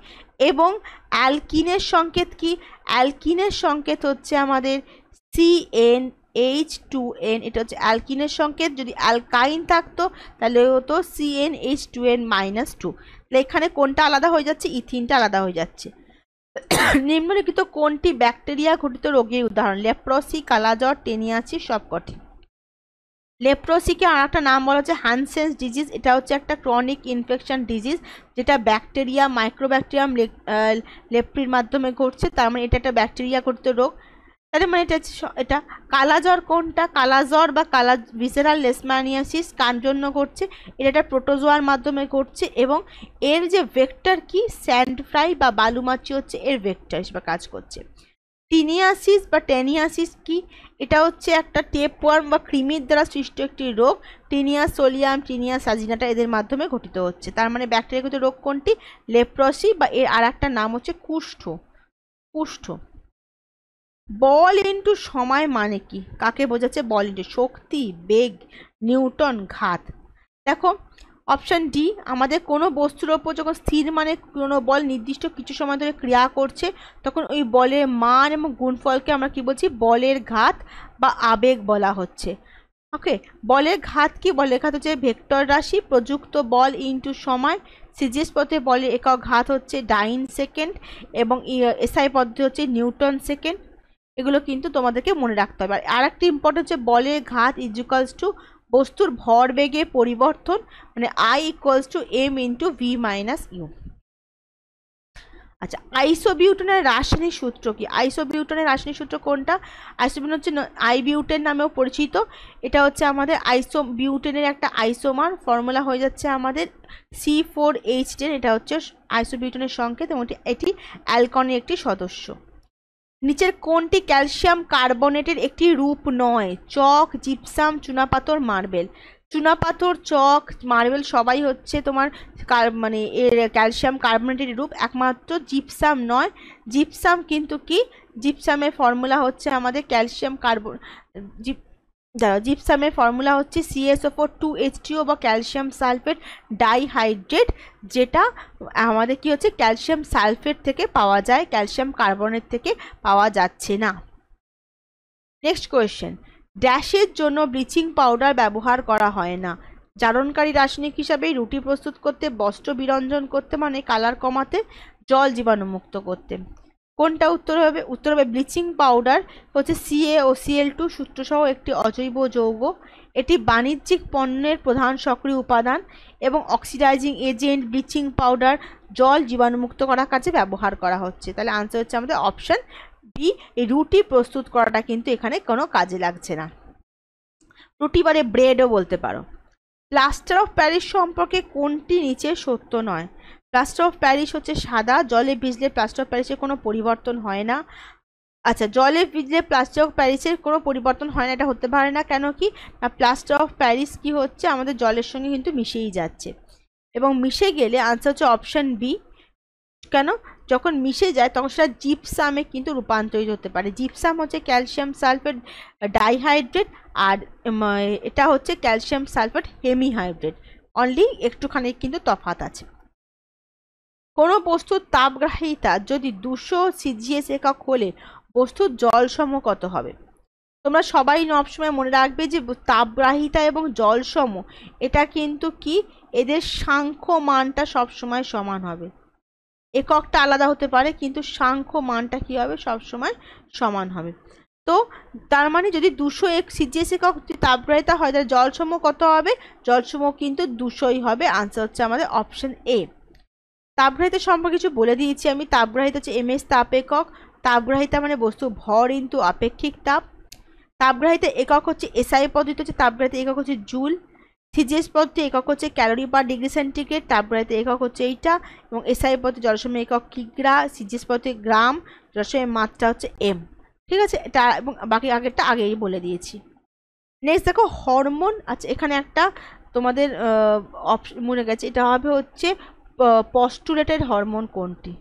এবং অ্যালকিনের সংকেত কি? অ্যালকিনের সংকেত হচ্ছে আমাদের CnH2n, এটা হচ্ছে অ্যালকিনের সংকেত। যদি অ্যালকাইন থাকতো তাহলে হতো CnH2n-2। তাহলে এখানে কোনটা আলাদা হয়ে যাচ্ছে? ইথিনটা আলাদা হয়ে যাচ্ছে। নিম্নলিখিত কোনটি ব্যাকটেরিয়া ঘটিত রোগের উদাহরণ? লেপ্রসি, কালাজ্বর, টেনিয়াসিস সবকটি। লেপ্রসিকে আর একটা নাম বলা হচ্ছে হানসেন্স ডিজিজ। এটা হচ্ছে একটা ক্রনিক ইনফেকশন ডিজিজ যেটা ব্যাকটেরিয়া, মাইক্রোব্যাকটেরিয়াম লেপ্রির মাধ্যমে ঘটছে, তার মানে এটা একটা ব্যাকটেরিয়া ঘটিত রোগ। তাহলে মানে এটা কালাজ্বর কোনটা? কালাজ্বর বা ভিসেরাল লেশমানিয়াসিস কার জন্য ঘটছে? এটা একটা প্রোটোজোয়ার মাধ্যমে ঘটছে এবং এর যে ভেক্টর কি? স্যান্ড ফ্রাই বা বালুমাছি হচ্ছে এর ভেক্টর হিসেবে কাজ করছে। টিনিয়াসিস বা টেনিয়াসিস কি? এটা হচ্ছে একটা টেপওয়ার্ম বা কৃমির দ্বারা সৃষ্ট একটি রোগ। টিনিয়া সোলিয়াম, টিনিয়া সাজিনাটা এদের মাধ্যমে ঘটিত হচ্ছে। তার মানে ব্যাকটেরিয়াগত রোগ কোনটি? লেপ্রসি বা এর আর একটা নাম হচ্ছে কুষ্ঠ। কুষ্ঠ। বল ইন্টু সময় মানে কি? কাকে বোঝাচ্ছে বল ইন্টু? শক্তি, বেগ, নিউটন, ঘাত। দেখো অপশন ডি, আমাদের কোনো বস্তুর ওপর যখন স্থির মানে কোনো বল নির্দিষ্ট কিছু সময় ধরে ক্রিয়া করছে তখন ওই বলের মান এবং গুণফলকে আমরা কি বলছি? বলের ঘাত বা আবেগ বলা হচ্ছে। ওকে, বলের ঘাত কি? বলের ঘাত হচ্ছে ভেক্টর রাশি, প্রযুক্ত বল ইন্টু সময়। সিজিএস পথে বলের একক ঘাত হচ্ছে ডাইন সেকেন্ড এবং এসআই পদ্ধতি হচ্ছে নিউটন সেকেন্ড। এগুলো কিন্তু তোমাদেরকে মনে রাখতে হবে। আর একটা ইম্পর্টেন্ট হচ্ছে বলের ঘাত ইকুয়ালস টু বস্তুর ভরবেগে পরিবর্তন, মানে I = m × v - u। আচ্ছা, আইসোবিউটেনের রাসায়নিক সূত্র কি? আইসোবিউটেনের রাসায়নিক সূত্র কোনটা? আইসোবিউটেন হচ্ছে আইবিউটেন নামেও পরিচিত। এটা হচ্ছে আমাদের আইসোবিউটেনের একটা আইসোমার, ফর্মুলা হয়ে যাচ্ছে আমাদের C4H10। এটা হচ্ছে আইসোবিউটেনের সংকেত এবং এটি অ্যালকনের একটি সদস্য। নিচের কোনটি ক্যালসিয়াম কার্বনেটের একটি রূপ নয়? চক, জিপসাম, চুনাপাথর, মার্বেল। চুনাপাথর, চক, মার্বেল সবাই হচ্ছে তোমার মানে এর ক্যালসিয়াম কার্বনেটের রূপ, একমাত্র জিপসাম নয়। জিপসাম কিন্তু কি? জিপসামের ফর্মুলা হচ্ছে আমাদের ক্যালসিয়াম কার্বন জিপসামের ফর্মুলা হচ্ছে CSO4 2H2O বা ক্যালসিয়াম সালফেট ডাইহাইড্রেট, যেটা আমাদের কি হচ্ছে? ক্যালসিয়াম সালফেট থেকে পাওয়া যায়, ক্যালসিয়াম কার্বনেট থেকে পাওয়া যাচ্ছে না। নেক্সট কোয়েশ্চেন, ড্যাশের জন্য ব্লিচিং পাউডার ব্যবহার করা হয় না? জারণকারী রাসায়নিক হিসাবে রুটি প্রস্তুত করতে, বস্ত্র বিরঞ্জন করতে মানে কালার কমাতে, জল জীবাণুমুক্ত করতে। কোনটা উত্তর হবে? উত্তর হবে ব্লিচিং পাউডার হচ্ছে CaOCl2 সূত্রসহ একটি অজৈব যৌগ। এটি বাণিজ্যিক পণ্যের প্রধান সক্রিয় উপাদান এবং অক্সিডাইজিং এজেন্ট ব্লিচিং পাউডার জল জীবাণুমুক্ত করার কাজে ব্যবহার করা হচ্ছে। তাহলে আনসার হচ্ছে আমাদের অপশন বি। এই রুটি প্রস্তুত করাটা কিন্তু এখানে কোনো কাজে লাগছে না। রুটি মানে ব্রেডও বলতে পারো। প্লাস্টার অফ প্যারিস সম্পর্কে কোনটি নিচে সত্য নয়? প্লাস্টার অফ প্যারিস হচ্ছে সাদা, জলে ভিজলে প্লাস্টার অফ প্যারিসের কোনো পরিবর্তন হয় না। আচ্ছা, জলে ভিজলে প্লাস্টার অফ প্যারিসের কোনো পরিবর্তন হয় না, এটা হতে পারে না। কেন কি না, প্লাস্টার অফ প্যারিস কি হচ্ছে আমাদের জলের সঙ্গে কিন্তু মিশেই যাচ্ছে, এবং মিশে গেলে আনসার হচ্ছে অপশন বি। কেন? যখন মিশে যায় তখন সেটা জিপসামে কিন্তু রূপান্তরিত হতে পারে। জিপসাম হচ্ছে ক্যালসিয়াম সালফেট ডাইহাইড্রেট, আর এটা হচ্ছে ক্যালসিয়াম সালফেট হেমিহাইড্রেট, অনলি একটুখানি কিন্তু তফাৎ আছে। কোনো বস্তুর তাপগ্রাহিতা যদি 200 সিজিএস একক হলে বস্তুর জলসম কত হবে? তোমরা সবাই সবসময় মনে রাখবে যে তাপগ্রাহিতা এবং জলসম এটা কিন্তু কি, এদের সাংখ্য মানটা সবসময় সমান হবে। এককটা আলাদা হতে পারে কিন্তু সাংখ্য মানটা কি হবে, সবসময় সমান হবে। তো তার মানে যদি 200 সিজিএস একক তাপগ্রাহিতা হয় তাহলে জলসম কত হবে? জলসম কিন্তু 200ই হবে। আনসার হচ্ছে আমাদের অপশন এ। তাপগ্রাহিতা সম্পর্কে কিছু বলে দিয়েছি আমি। তাপগ্রাহিতা হচ্ছে এমএস তাপ একক। তাপগ্রাহিতা মানে বস্তু ভর ইন্টু আপেক্ষিক তাপ। তাপগ্রাহিতা একক হচ্ছে এসআই পদ্ধতি, হচ্ছে তাপগ্রাহিতা একক হচ্ছে জুল। সিজিএস পদ্ধতি একক হচ্ছে ক্যালোরি পার ডিগ্রি সেন্টিগ্রেড। তাপগ্রাহিতা একক হচ্ছে এইটা, এবং এসআই পদ্ধতি জলসময় একক কিগ্রা, সিজিএস পদ্ধতি গ্রাম, জলসময়ের মাত্রা হচ্ছে এম। ঠিক আছে, এটা এবং বাকি আগেরটা আগেই বলে দিয়েছি। নেক্সট দেখো হরমোন। আচ্ছা, এখানে একটা তোমাদের মনে গেছে, এটা হবে হচ্ছে পস্টুলেটেড হরমোন কোনটি?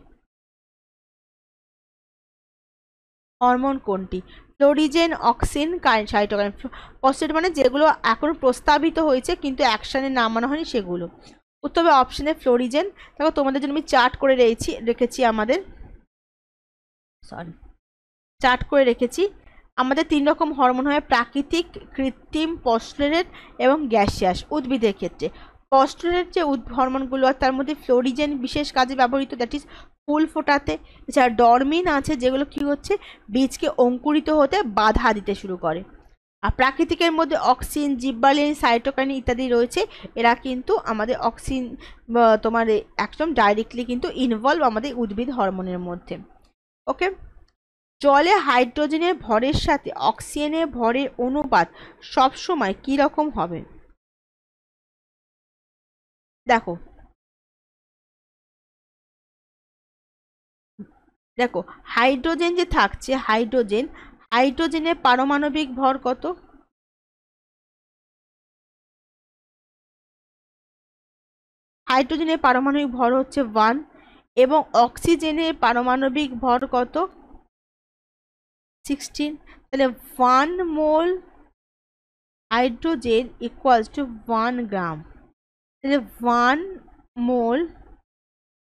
হরমোন কোনটি? Florigen, auxin, cytokine. পস্টুলেট মানে যেগুলো এখন প্রস্তাবিত হয়েছে কিন্তু অ্যাকশনে নামানো হয়নি সেগুলো। উত্তর হবে অপশনে ফ্লোরিজেন। দেখো তোমাদের জন্য আমি চার্ট করে রেখেছি আমাদের, সরি, চার্ট করে রেখেছি। আমাদের 3 রকম হরমোন হয়, প্রাকৃতিক, কৃত্রিম, পস্টুলেটেড এবং গ্যাসিয়াস। উদ্ভিদের ক্ষেত্রে পস্টুলেটেড যে হরমোনগুলো আছে তার মধ্যে ফ্লোরিজেন বিশেষ কাজে ব্যবহৃত, দ্যাট ইজ ফুল ফোটাতে। এছাড়া ডরমিন আছে যেগুলো কি হচ্ছে বীজকে অঙ্কুরিত হতে বাধা দিতে শুরু করে। আর প্রাকৃতিকের মধ্যে অক্সিন, জিব্বালিন, সাইটোকাইন ইত্যাদি রয়েছে। এরা কিন্তু আমাদের অক্সিন তোমার একদম ডাইরেক্টলি কিন্তু ইনভলভ আমাদের উদ্ভিদ হরমোনের মধ্যে। ওকে, জলে হাইড্রোজেনের ভরের সাথে অক্সিজেনের ভরের অনুপাত সবসময় কি রকম হবে? দেখো দেখো হাইড্রোজেন যে থাকছে, হাইড্রোজেনের পারমাণবিক ভর কত? হাইড্রোজেনের পারমাণবিক ভর হচ্ছে 1, এবং অক্সিজেনের পারমাণবিক ভর কত? 16। তাহলে 1 মোল হাইড্রোজেন ইকুয়ালস টু 1 গ্রাম। তাহলে 1 মোল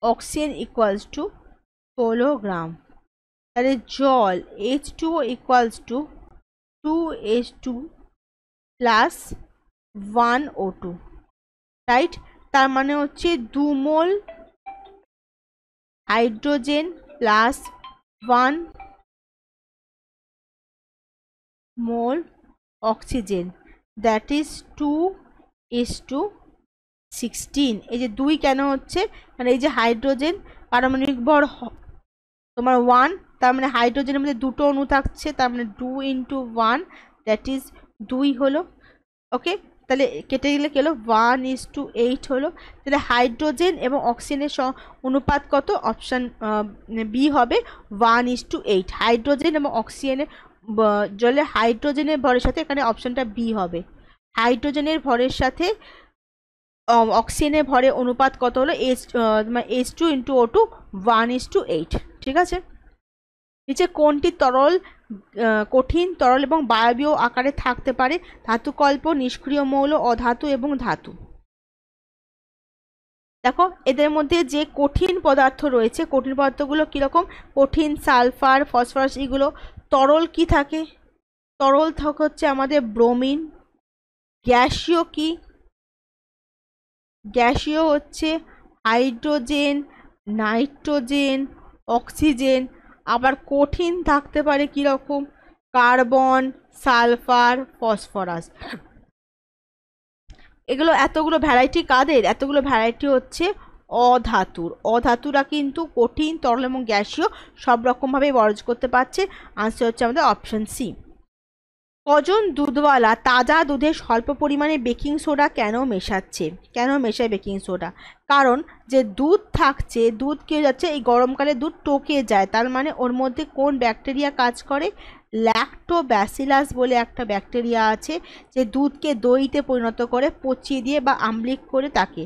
অক্সিজেন ইকুয়ালস টু 16 গ্রাম। তাহলে জল H2O equals to 2H2 plus 1O2, right? তার মানে হচ্ছে 2 মোল hydrogen plus 1 mole oxygen, that is 2:16। এই যে 2 কেন হচ্ছে, মানে এই যে হাইড্রোজেন পারমাণবিক ভর তোমার 1, তার মানে হাইড্রোজেনের মধ্যে দুটো অণু থাকছে, তার মানে 2 × 1 দ্যাট ইজ 2 হলো। ওকে, তাহলে কেটে গেলে কি হলো? 1:8 হলো। তাহলে হাইড্রোজেন এবং অক্সিজেনের অনুপাত কত? অপশান বি হবে 1:8। হাইড্রোজেন এবং অক্সিজেনের জলে হাইড্রোজেনের ভরের সাথে এখানে অপশানটা বি হবে। হাইড্রোজেনের ভরের সাথে অক্সিজেনের ভরের অনুপাত কত হলো? H2 × O2 1:8। ঠিক আছে, নিচে কোনটি তরল, কঠিন, তরল এবং বায়বীয় আকারে থাকতে পারে? ধাতুকল্প, নিষ্ক্রিয় মৌল, অধাতু এবং ধাতু। দেখো এদের মধ্যে যে কঠিন পদার্থ রয়েছে, কঠিন পদার্থগুলো কিরকম? কঠিন সালফার, ফসফরাস, এগুলো। তরল কি থাকে? তরল হচ্ছে আমাদের ব্রোমিন। গ্যাসীয় কি? গ্যাসীয় হচ্ছে হাইড্রোজেন, নাইট্রোজেন, অক্সিজেন। আবার কঠিন থাকতে পারে কীরকম, কার্বন, সালফার, ফসফরাস। এগুলো এতগুলো ভ্যারাইটি কাদের? এতগুলো ভ্যারাইটি হচ্ছে অধাতুর। অধাতুরা কিন্তু কঠিন, তরল এবং গ্যাসীয় সব রকমভাবে বরজ করতে পারছে। আনসার হচ্ছে আমাদের অপশন সি। কজন দুধওয়ালা তাজা দুধে স্বল্প পরিমাণে বেকিং সোডা কেন মেশাচ্ছে? কেন মেশায় বেকিং সোডা? কারণ যে দুধ থাকছে, দুধ কি হয়ে যাচ্ছে, এই গরমকালে দুধ টকে যায়, তার মানে ওর মধ্যে কোন ব্যাকটেরিয়া কাজ করে? ল্যাক্টোব্যাসিলাস বলে একটা ব্যাকটেরিয়া আছে, যে দুধকে দইতে পরিণত করে, পচিয়ে দিয়ে বা আম্লিক করে তাকে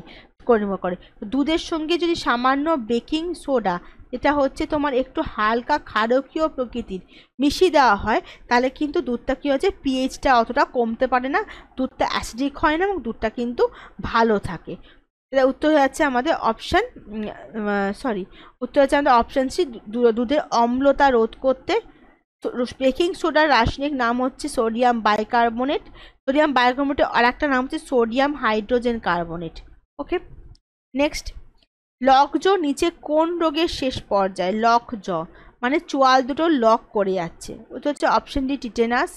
পরিণত করে। দুধের সঙ্গে যদি সামান্য বেকিং সোডা, এটা হচ্ছে তোমার একটু হালকা ক্ষারকীয় প্রকৃতির, মিশিয়ে দেওয়া হয়, তাহলে কিন্তু দুধটা কী হচ্ছে, পিএইচটা অতটা কমতে পারে না, দুধটা অ্যাসিডিক হয় না এবং দুধটা কিন্তু ভালো থাকে। এটা উত্তর হয়ে যাচ্ছে আমাদের অপশান উত্তর হচ্ছে আমাদের অপশান সি, দুধের অম্লতা রোধ করতে। বেকিং সোডার রাসায়নিক নাম হচ্ছে সোডিয়াম বাইকার্বনেট। সোডিয়াম বাইকার্বনেটের আর একটা নাম হচ্ছে সোডিয়াম হাইড্রোজেন কার্বনেট। ওকে, নেক্সট। লকজ নিচে কোন রোগের শেষ পর্যায়ে? লকজ মানে চোয়াল দুটো লক করে যাচ্ছে, ওটা হচ্ছে অপশন ডি, টিটেনাস।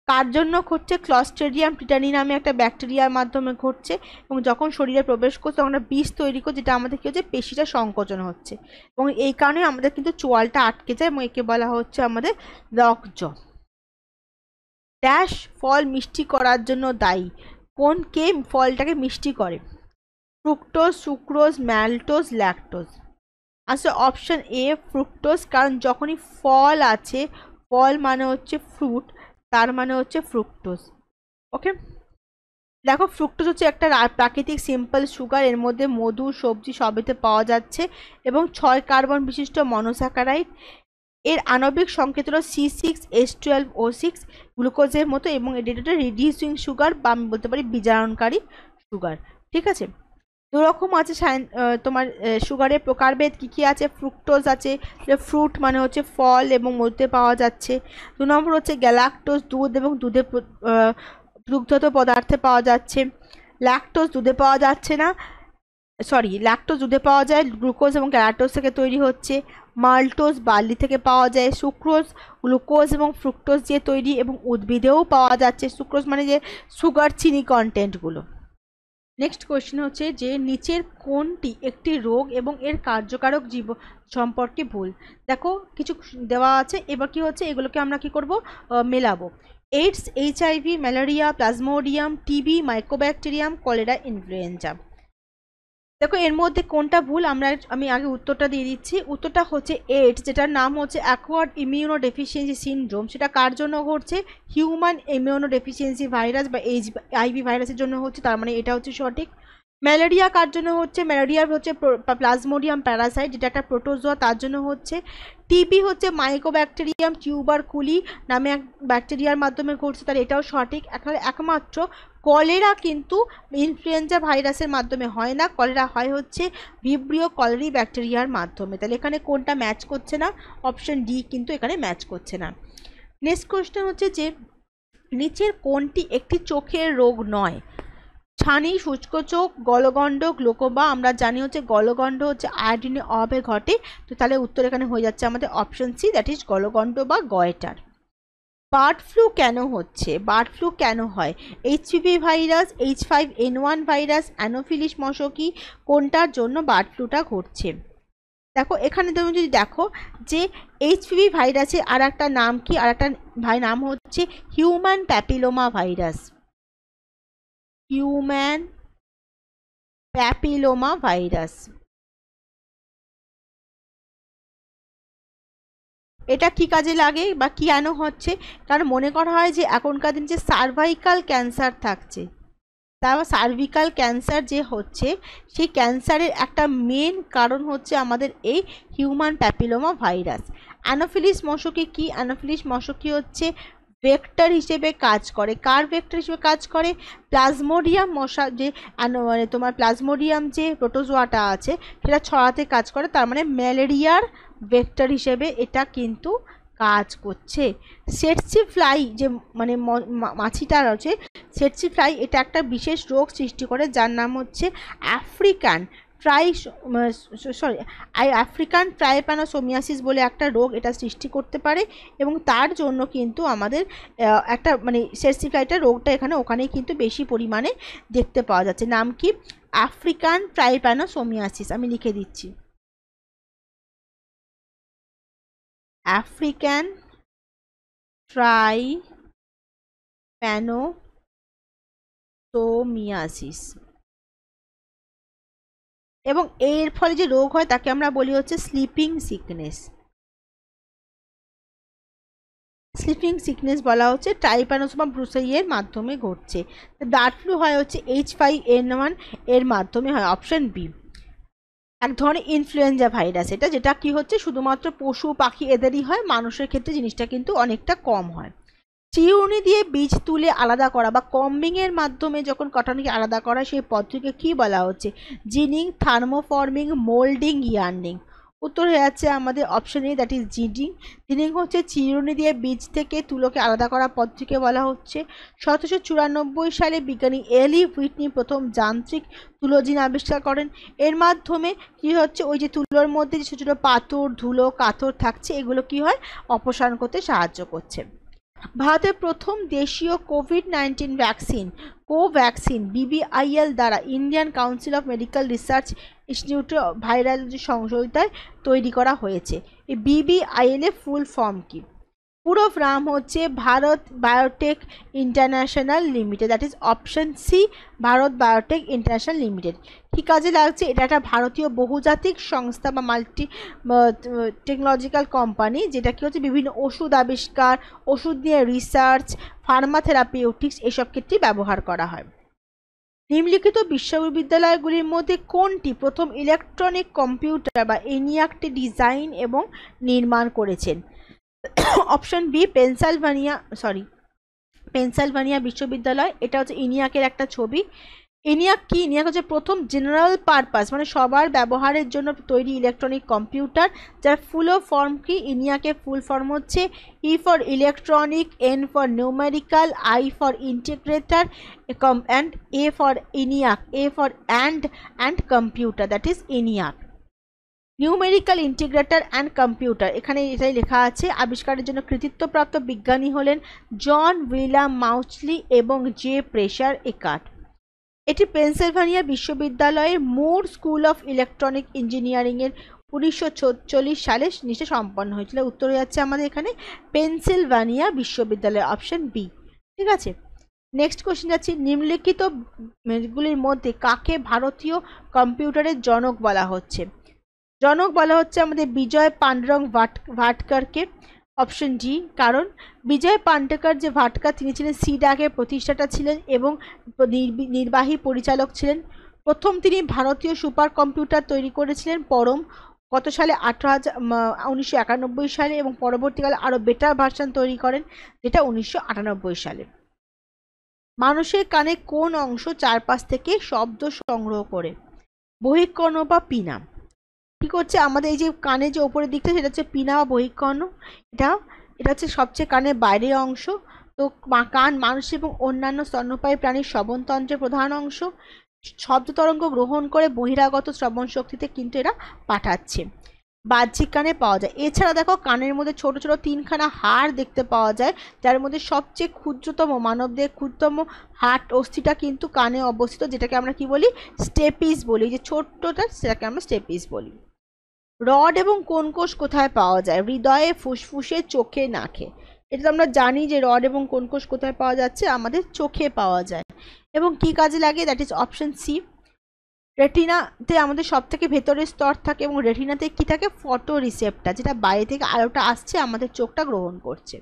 কার জন্য ঘটছে? ক্লস্ট্রিডিয়াম টিটানি নামে একটা ব্যাকটেরিয়ার মাধ্যমে ঘটছে, এবং যখন শরীরে প্রবেশ করছে তখন একটা বিষ তৈরি করছে, যেটা আমাদের কী হচ্ছে, পেশিটা সংকোচন হচ্ছে, এবং এই কারণে আমাদের কিন্তু চোয়ালটা আটকে যায়, এবং একে বলা হচ্ছে আমাদের লকজ। ড্যাশ ফল মিষ্টি করার জন্য দায়ী? কোন কে ফলটাকে মিষ্টি করে? Fructose, sucrose, ম্যালটোজ, lactose. আচ্ছা, অপশন এ ফ্রুক্টোজ, কারণ যখনই ফল আছে, ফল মানে হচ্ছে ফ্রুট, তার মানে হচ্ছে ফ্রুক্টোজ। ওকে, দেখো ফ্রুক্টোজ হচ্ছে একটা প্রাকৃতিক সিম্পল সুগার, এর মধ্যে মধু, সবজি সবেতে পাওয়া যাচ্ছে, এবং 6 কার্বন বিশিষ্ট মনোস্যাকারাইড। এর আণবিক সংকেত হলো C6H12O6 গ্লুকোজের মতো, এবং এটা একটা রিডিউসিং সুগার, বা আমি বলতে পারি বিজারণকারী সুগার। ঠিক আছে, দু রকম আছে তোমার সুগারের প্রকারভেদ কী কী আছে? ফ্রুক্টোজ আছে, ফ্রুট মানে হচ্ছে ফল এবং মধ্যে পাওয়া যাচ্ছে। 2 নম্বর হচ্ছে গ্যালাক্টোজ, দুধ এবং দুগ্ধজাত পদার্থে পাওয়া যাচ্ছে। ল্যাকটোজ দুধে পাওয়া যাচ্ছে না, ল্যাকটোজ দুধে পাওয়া যায়, গ্লুকোজ এবং গ্যালাক্টোজ থেকে তৈরি হচ্ছে। মাল্টোজ বার্লি থেকে পাওয়া যায়। সুক্রোজ গ্লুকোজ এবং ফ্রুক্টোজ দিয়ে তৈরি, এবং উদ্ভিদেও পাওয়া যাচ্ছে। সুক্রোজ মানে যে সুগার, চিনি কন্টেন্টগুলো। নেক্সট কোয়েশ্চেন হচ্ছে যে নিচের কোনটি একটি রোগ এবং এর কার্যকারক জীব সম্পর্কে ভুল? দেখো কিছু দেওয়া আছে, এবার কি হচ্ছে, এগুলোকে আমরা কি করব, মেলাবো। AIDS, HIV, malaria, plasmodium, TB, mycobacterium, cholera, influenza. দেখো এর মধ্যে কোনটা ভুল, আমি আগে উত্তরটা দিয়ে দিচ্ছি। উত্তরটা হচ্ছে এইডস, যেটার নাম হচ্ছে অ্যাকোয়ার্ড ইমিউনো ডেফিসিয়েন্সি সিনড্রোম, সেটা কার জন্য ঘটছে? হিউম্যান ইমিউনো ডেফিসিয়েন্সি ভাইরাস বা HIV ভাইরাসের জন্য হচ্ছে, তার মানে এটা হচ্ছে সঠিক। ম্যালেরিয়া কার জন্য হচ্ছে? ম্যালেরিয়ার হচ্ছে প্লাজমোডিয়াম প্যারাসাইট, যেটা একটা প্রোটোজোয়া, তার জন্য হচ্ছে। টিবি হচ্ছে মাইকোব্যাকটেরিয়াম টিউবারকুলি নামে এক ব্যাকটেরিয়ার মাধ্যমে ঘটছে, তার এটাও সঠিক। একমাত্র কলেরা কিন্তু ইনফ্লুয়েঞ্জা ভাইরাসের মাধ্যমে হয় না, কলেরা হয় হচ্ছে ভিব্রিও কলেরি ব্যাকটেরিয়ার মাধ্যমে। তাহলে এখানে কোনটা ম্যাচ করছে না? অপশন ডি কিন্তু এখানে ম্যাচ করছে না। নেক্সট কোয়েশ্চেন হচ্ছে যে নিচের কোনটি একটি চোখের রোগ নয়? ছানি, শুষ্ক চোখ, গলগণ্ড, গ্লোকোমা। আমরা জানি হচ্ছে গলগণ্ড হচ্ছে আয়োডিনের অভাবে ঘটে, তো তাহলে উত্তর এখানে হয়ে যাচ্ছে আমাদের অপশন সি, দ্যাট ইজ গলগণ্ড বা গয়টার। বার্ড ফ্লু কেন হচ্ছে? বার্ড ফ্লু কেন হয়? HPV virus, H5N1 virus, anopheles মশকি, কোনটার জন্য বার্ড ফ্লুটা ঘটছে? দেখো এখানে তুমি যদি দেখো যে HPV ভাইরাসের আর একটা নাম কি, আর একটা নাম হচ্ছে human papilloma virus. Human papilloma virus. এটা কি কাজে লাগে বা কেন হচ্ছে? কারণ মনে করা হয় যে এখনকার দিন যে সার্ভাইকাল ক্যান্সার থাকছে, তারপর সার্ভিকাল ক্যান্সার যে হচ্ছে, সেই ক্যান্সারের একটা মেন কারণ হচ্ছে আমাদের এই হিউম্যান প্যাপিলোমা ভাইরাস। অ্যানোফিলিস মশকি কি? অ্যানোফিলিস মশকি হচ্ছে ভেক্টর হিসেবে কাজ করে। কার ভেক্টর হিসেবে কাজ করে? প্লাজমোডিয়াম মশা, যে মানে তোমার প্লাজমোডিয়াম যে প্রোটোজোয়াটা আছে সেটা ছড়াতে কাজ করে, তার মানে ম্যালেরিয়ার ভেক্টর হিসেবে এটা কিন্তু কাজ করছে। সেটসি ফ্লাই যে মানে মাছিটা রয়েছে, সেটসি ফ্লাই এটা একটা বিশেষ রোগ সৃষ্টি করে যার নাম হচ্ছে আফ্রিকান আফ্রিকান ট্রাইপ্যানোসোমিয়াসিস বলে একটা রোগ এটা সৃষ্টি করতে পারে, এবং তার জন্য কিন্তু আমাদের একটা মানে সেটসি ফ্লাইটার রোগটা ওখানেই কিন্তু বেশি পরিমাণে দেখতে পাওয়া যাচ্ছে। নাম কি? আফ্রিকান ট্রাইপ্যানোসোমিয়াসিস। আমি লিখে দিচ্ছি, আফ্রিকান ট্রাইপ্যানোসোমিয়াসিস। এবং এর ফলে যে রোগ হয় তাকে আমরা বলি হচ্ছে স্লিপিং সিকনেস। স্লিপিং সিকনেস বলা হচ্ছে ট্রাইপ্যানোসোমা ব্রুসেই এর মাধ্যমে ঘটছে। বার্ড ফ্লু হয় হচ্ছে H5N1 এর মাধ্যমে হয়, অপশন বি। এক ধরনের ইনফ্লুয়েঞ্জা ভাইরাস এটা, যেটা কি হচ্ছে শুধুমাত্র পশু পাখি এদেরই হয়, মানুষের ক্ষেত্রে জিনিসটা কিন্তু অনেকটা কম হয়। চিরুনি দিয়ে বীজ তুলে আলাদা করা বা কম্বিং এর মাধ্যমে যখন কটনকে আলাদা করা, সেই পদ্ধতিকে কি বলা হচ্ছে? Ginning, thermoforming, moulding, yarning. উত্তর হয়ে যাচ্ছে আমাদের option A, that is ginning. Ginning হচ্ছে চিরুনি দিয়ে বীজ থেকে তুলোকে আলাদা করা পদ্ধতিকে বলা হচ্ছে। 1794 সালে বিজ্ঞানী এলি হুইটনি প্রথম যান্ত্রিক তুলোজিন আবিষ্কার করেন। এর মাধ্যমে কি হচ্ছে, ওই যে তুলোর মধ্যে যে ছোট ছোট পাথর, ধুলো, কাথর থাকছে, এগুলো কি হয়? অপসারণ করতে সাহায্য করছে। ভারতের প্রথম দেশীয় কোভিড-19 ভ্যাকসিন কোভ্যাক্সিন BBIL দ্বারা Indian council of medical research ইনস্টিটিউটের ভাইরালজি সংশোধিতায় তৈরি করা হয়েছে। এই BBIL এর ফুল ফর্ম কি? পুরো নাম হচ্ছে Bharat biotech international limited, that is option C, Bharat biotech international limited. কি কাজে লাগছে? এটা একটা ভারতীয় বহুজাতিক সংস্থা বা মাল্টি টেকনোলজিক্যাল কোম্পানি, যেটা কি হচ্ছে বিভিন্ন ওষুধ আবিষ্কার, ওষুধ নিয়ে রিসার্চ, ফার্মাথেরাপিউটিক্স এসব ক্ষেত্রে ব্যবহার করা হয়। নিম্নলিখিত বিশ্ববিদ্যালয়গুলির মধ্যে কোনটি প্রথম ইলেকট্রনিক কম্পিউটার বা ENIAC ডিজাইন এবং নির্মাণ করেছেন? অপশন বি, পেনসিলভানিয়া বিশ্ববিদ্যালয়। এটা হচ্ছে ENIAC-এর একটা ছবি। ENIAC কি? ENIAC হচ্ছে প্রথম জেনারেল পারপাস মানে সবার ব্যবহারের জন্য তৈরি ইলেকট্রনিক কম্পিউটার, যার ফুল ফর্ম কি? ENIAC-এর ফুল ফর্ম হচ্ছে E for electronic, N for numerical, I for integrator, and A for ENIAC, A for and computer, that is ENIAC। Numerical integrator and computer, এখানে এটাই লেখা আছে। আবিষ্কারের জন্য কৃতিত্বপ্রাপ্ত বিজ্ঞানী হলেন জন উইলিয়াম মাউচলি এবং জে প্রেসার একার্ট। এটি পেনসিলভানিয়া বিশ্ববিদ্যালয়ের মুর স্কুল অফ ইলেকট্রনিক ইঞ্জিনিয়ারিং এর 1946 সালে নিচে সম্পন্ন হয়েছিল। উত্তর হয়ে যাচ্ছে আমাদের এখানে পেনসিলভানিয়া বিশ্ববিদ্যালয়, অপশন বি। ঠিক আছে, নেক্সট কোশ্চেন যাচ্ছি। নিম্নলিখিত গুলির মধ্যে কাকে ভারতীয় কম্পিউটারের জনক বলা হচ্ছে? জনক বলা হচ্ছে আমাদের বিজয় পান্ডুরঙ্গ ভাটকারকে, অপশন ডি। কারণ বিজয় পান্ডেকর যে ভাটকার, তিনি ছিলেন সিড্যাকের প্রতিষ্ঠাতা ছিলেন এবং নির্বাহী পরিচালক ছিলেন। প্রথম তিনি ভারতীয় সুপার কম্পিউটার তৈরি করেছিলেন পরম কত সালে? 1991 সালে, এবং পরবর্তীকালে আরও বেটার ভার্সন তৈরি করেন, যেটা 1998 সালে। মানুষের কানে কোন অংশ চারপাশ থেকে শব্দ সংগ্রহ করে? বহিঃকর্ণ বা পিনা। কি করছে আমাদের এই যে কানে যে ওপরের দিকটা, সেটা হচ্ছে পিনা বা বহিঃকর্ণ। এটা হচ্ছে সবচেয়ে কানের বাইরের অংশ। তো কান মানুষ এবং অন্যান্য স্তন্যপায়ী প্রাণীর শ্রবণতন্ত্রের প্রধান অংশ। শব্দ তরঙ্গ গ্রহণ করে বহিরাগত শ্রবণ শক্তিতে কিন্তু এরা পাঠাচ্ছে। বাহ্যিক কানে পাওয়া যায়। এছাড়া দেখো কানের মধ্যে ছোট ছোট 3খানা হাড় দেখতে পাওয়া যায়, যার মধ্যে সবচেয়ে ক্ষুদ্রতম মানবদেহের ক্ষুদ্রতম হাড় অস্থিটা কিন্তু কানে অবস্থিত, যেটাকে আমরা কি বলি? স্টেপিস বলি। যে ছোট্টটা সেটাকে আমরা স্টেপিস বলি। রড এবং কোন কোষ কোথায় পাওয়া যায়? হৃদয়ে, ফুসফুসে, চোখে, নাকে। এটা তো আমরা জানি যে রড এবং কোন কোষ কোথায় পাওয়া যাচ্ছে, আমাদের চোখে পাওয়া যায়। এবং কি কাজে লাগে? That is option C. রেটিনাতে আমাদের সব থেকে ভেতরের স্তর থাকে, এবং রেটিনাতে কি থাকে? ফটো রিসেপ্টর, যেটা বাইরে থেকে আলোটা আসছে আমাদের চোখটা গ্রহণ করছে।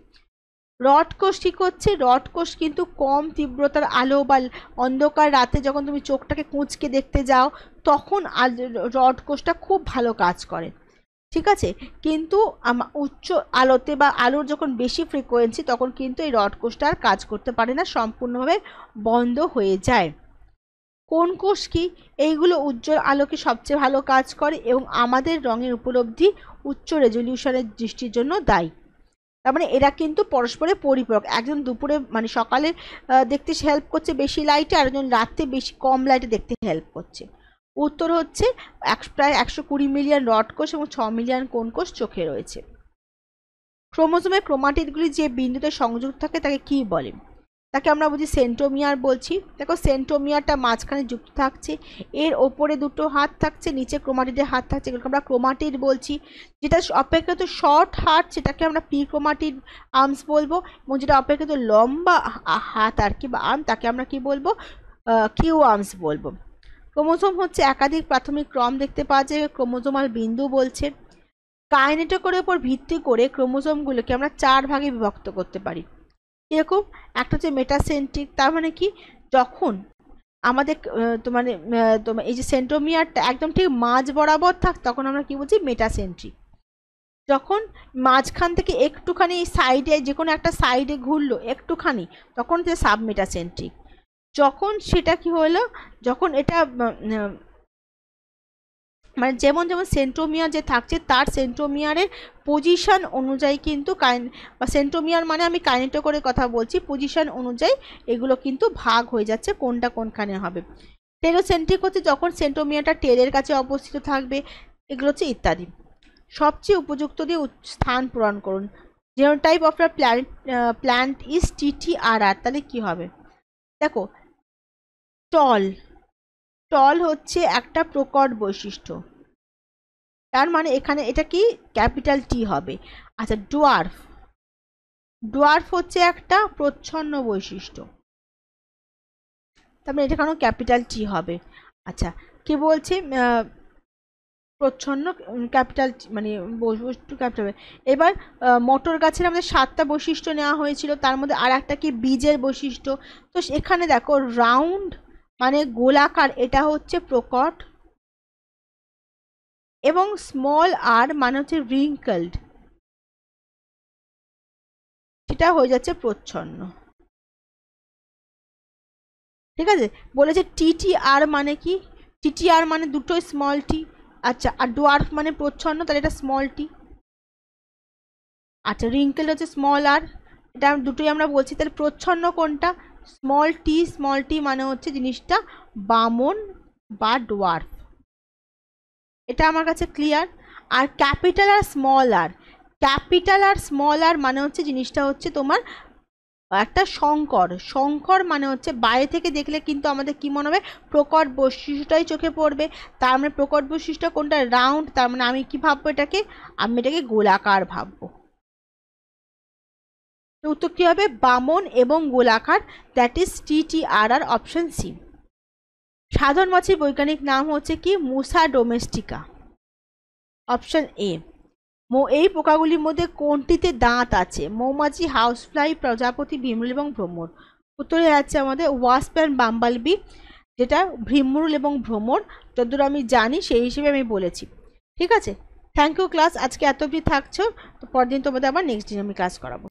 রড কোষ কি করছে? রড কোষ কিন্তু কম তীব্রতার আলো বা অন্ধকার রাতে যখন তুমি চোখটাকে কুঁচকে দেখতে যাও, তখন রড কোষটা খুব ভালো কাজ করে। ঠিক আছে, কিন্তু উচ্চ আলোতে বা আলোর যখন বেশি ফ্রিকোয়েন্সি, তখন কিন্তু এই রড কোষটা আর কাজ করতে পারে না, সম্পূর্ণভাবে বন্ধ হয়ে যায়। কোন কোষ কি? এইগুলো উজ্জ্বল আলোকে সবচেয়ে ভালো কাজ করে এবং আমাদের রঙের উপলব্ধি উচ্চ রেজলিউশনের দৃষ্টির জন্য দায়ী। তার মানে এরা কিন্তু পরস্পরের পরিপূরক, একজন দুপুরে মানে সকালে দেখতে হেল্প করছে বেশি লাইটে, আর একজন রাতে বেশি কম লাইটে দেখতে হেল্প করছে। উত্তর হচ্ছে প্রায় 120 মিলিয়ন রড কোষ এবং 6 মিলিয়ন কোন কোষ চোখে রয়েছে। ক্রোমোজোমের ক্রোমাটিডগুলি যে বিন্দুতে সংযুক্ত থাকে তাকে কি বলে? তাকে আমরা বলছি সেন্ট্রোমিয়ার বলছি। দেখো সেন্ট্রোমিয়ারটা মাঝখানে যুক্ত থাকছে, এর ওপরে দুটো হাত থাকছে, নিচে ক্রোমাটিডের হাত থাকছে, এগুলোকে আমরা ক্রোমাটিড বলছি। যেটা অপেক্ষাকৃত শর্ট হাত সেটাকে আমরা পি ক্রোমাটিড আর্মস বলবো, এবং যেটা অপেক্ষাকৃত লম্বা হাত আর কি বা আর্ম তাকে আমরা কি বলবো? কিউ আর্মস বলবো। ক্রোমোজোম হচ্ছে একাধিক প্রাথমিক ক্রম দেখতে পাওয়া যায়, ক্রোমোজোমাল বিন্দু বলছে। কাইনেটকের উপর ভিত্তি করে ক্রোমোজোমগুলোকে আমরা 4 ভাগে বিভক্ত করতে পারি। এরকম একটা হচ্ছে মেটাসেন্ট্রিক, তার মানে কি যখন আমাদের তোমার এই যে সেন্ট্রোমিয়ারটা একদম ঠিক মাঝ বরাবর থাক তখন আমরা কি বলছি? মেটাসেন্ট্রিক। যখন মাঝখান থেকে একটুখানি সাইডে যে কোনো একটা সাইডে ঘুরলো একটুখানি তখন হচ্ছে সাবমেটাসেন্ট্রিক। যখন সেটা কি হলো, যখন এটা মানে যেমন যেমন সেন্ট্রোমিয়ার যে থাকছে তার সেন্ট্রোমিয়ারের পজিশন অনুযায়ী কিন্তু বা সেন্ট্রোমিয়ার মানে আমি কাইনেটোকোরের কথা বলছি, পজিশন অনুযায়ী এগুলো কিন্তু ভাগ হয়ে যাচ্ছে কোনটা কোনখানে হবে। টেলোসেন্ট্রিক হচ্ছে যখন সেন্ট্রোমিয়ারটা টেলের কাছে অবস্থিত থাকবে, এগুলো হচ্ছে ইত্যাদি। সবচেয়ে উপযুক্ত দিয়ে স্থান পূরণ করুন। Genotype of the plant is TTRR, তাহলে কি হবে? দেখো টল, টল হচ্ছে একটা প্রকট বৈশিষ্ট্য, তার মানে এখানে এটা কি ক্যাপিটাল টি হবে। আচ্ছা ডোয়ার্ফ, ডোয়ার্ফ হচ্ছে একটা প্রচ্ছন্ন বৈশিষ্ট্য, তার মানে এটা কেন ক্যাপিটাল টি হবে। আচ্ছা কি বলছে? প্রচ্ছন্ন ক্যাপিটাল মানে বৈশিষ্ট্য ক্যাপিটাল। এবার মটর গাছের আমাদের 7টা বৈশিষ্ট্য নেওয়া হয়েছিল, তার মধ্যে আর একটা কি বীজের বৈশিষ্ট্য। তো এখানে দেখো রাউন্ড মানে গোলাকার, এটা হচ্ছে প্রকট, এবং স্মল আর মানে হচ্ছে রিঙ্কলড, সেটা হয়ে যাচ্ছে প্রচ্ছন্ন। ঠিক আছে, বলেছে TTR মানে কি? TTR মানে দুটোই স্মল টি। আচ্ছা আর ডোয়ার্ফ মানে প্রচ্ছন্ন, তাহলে এটা স্মল টি। আচ্ছা রিঙ্কেল হচ্ছে স্মল আর, এটা দুটোই আমরা বলছি, তাহলে প্রচ্ছন্ন কোনটা? স্মল টি মানে হচ্ছে জিনিসটা বামন বা ডোয়ার্ফ। এটা আমার কাছে ক্লিয়ার। আর ক্যাপিটাল আর স্মল আর, ক্যাপিটাল আর স্মল আর মানে হচ্ছে জিনিসটা হচ্ছে তোমার একটা সংকর। সংকর মানে হচ্ছে বাইরে থেকে দেখলে কিন্তু আমাদের কি মনে হবে? প্রকট বৈশিষ্ট্যটাই চোখে পড়বে। তার মানে প্রকট বৈশিষ্ট্য কোনটা? রাউন্ড, তার মানে আমি কি ভাববো এটাকে? আমি এটাকে গোলাকার ভাববো। উত্তর কি হবে? বামন এবং গোলাকার, that is TTRR, option C. সাধারণ মাছের বৈজ্ঞানিক নাম হচ্ছে কি? মুসা ডোমেস্টিকা, অপশন এ। এই পোকাগুলির মধ্যে কোনটিতে দাঁত আছে? মৌমাছি, হাউসফ্লাই, প্রজাপতি, ভীমরুল এবং ভ্রমর। উত্তরে যাচ্ছে আমাদের ওয়াস্প অ্যান্ড বাম্বালবি, যেটা ভীমরুল এবং ভ্রমর, যতদূর আমি জানি সেই হিসেবে আমি বলেছি। ঠিক আছে, থ্যাংক ইউ ক্লাস, আজকে এত অবধি থাকছো, তো পরদিন তোমাদের আবার নেক্সট দিন আমি ক্লাস করাবো।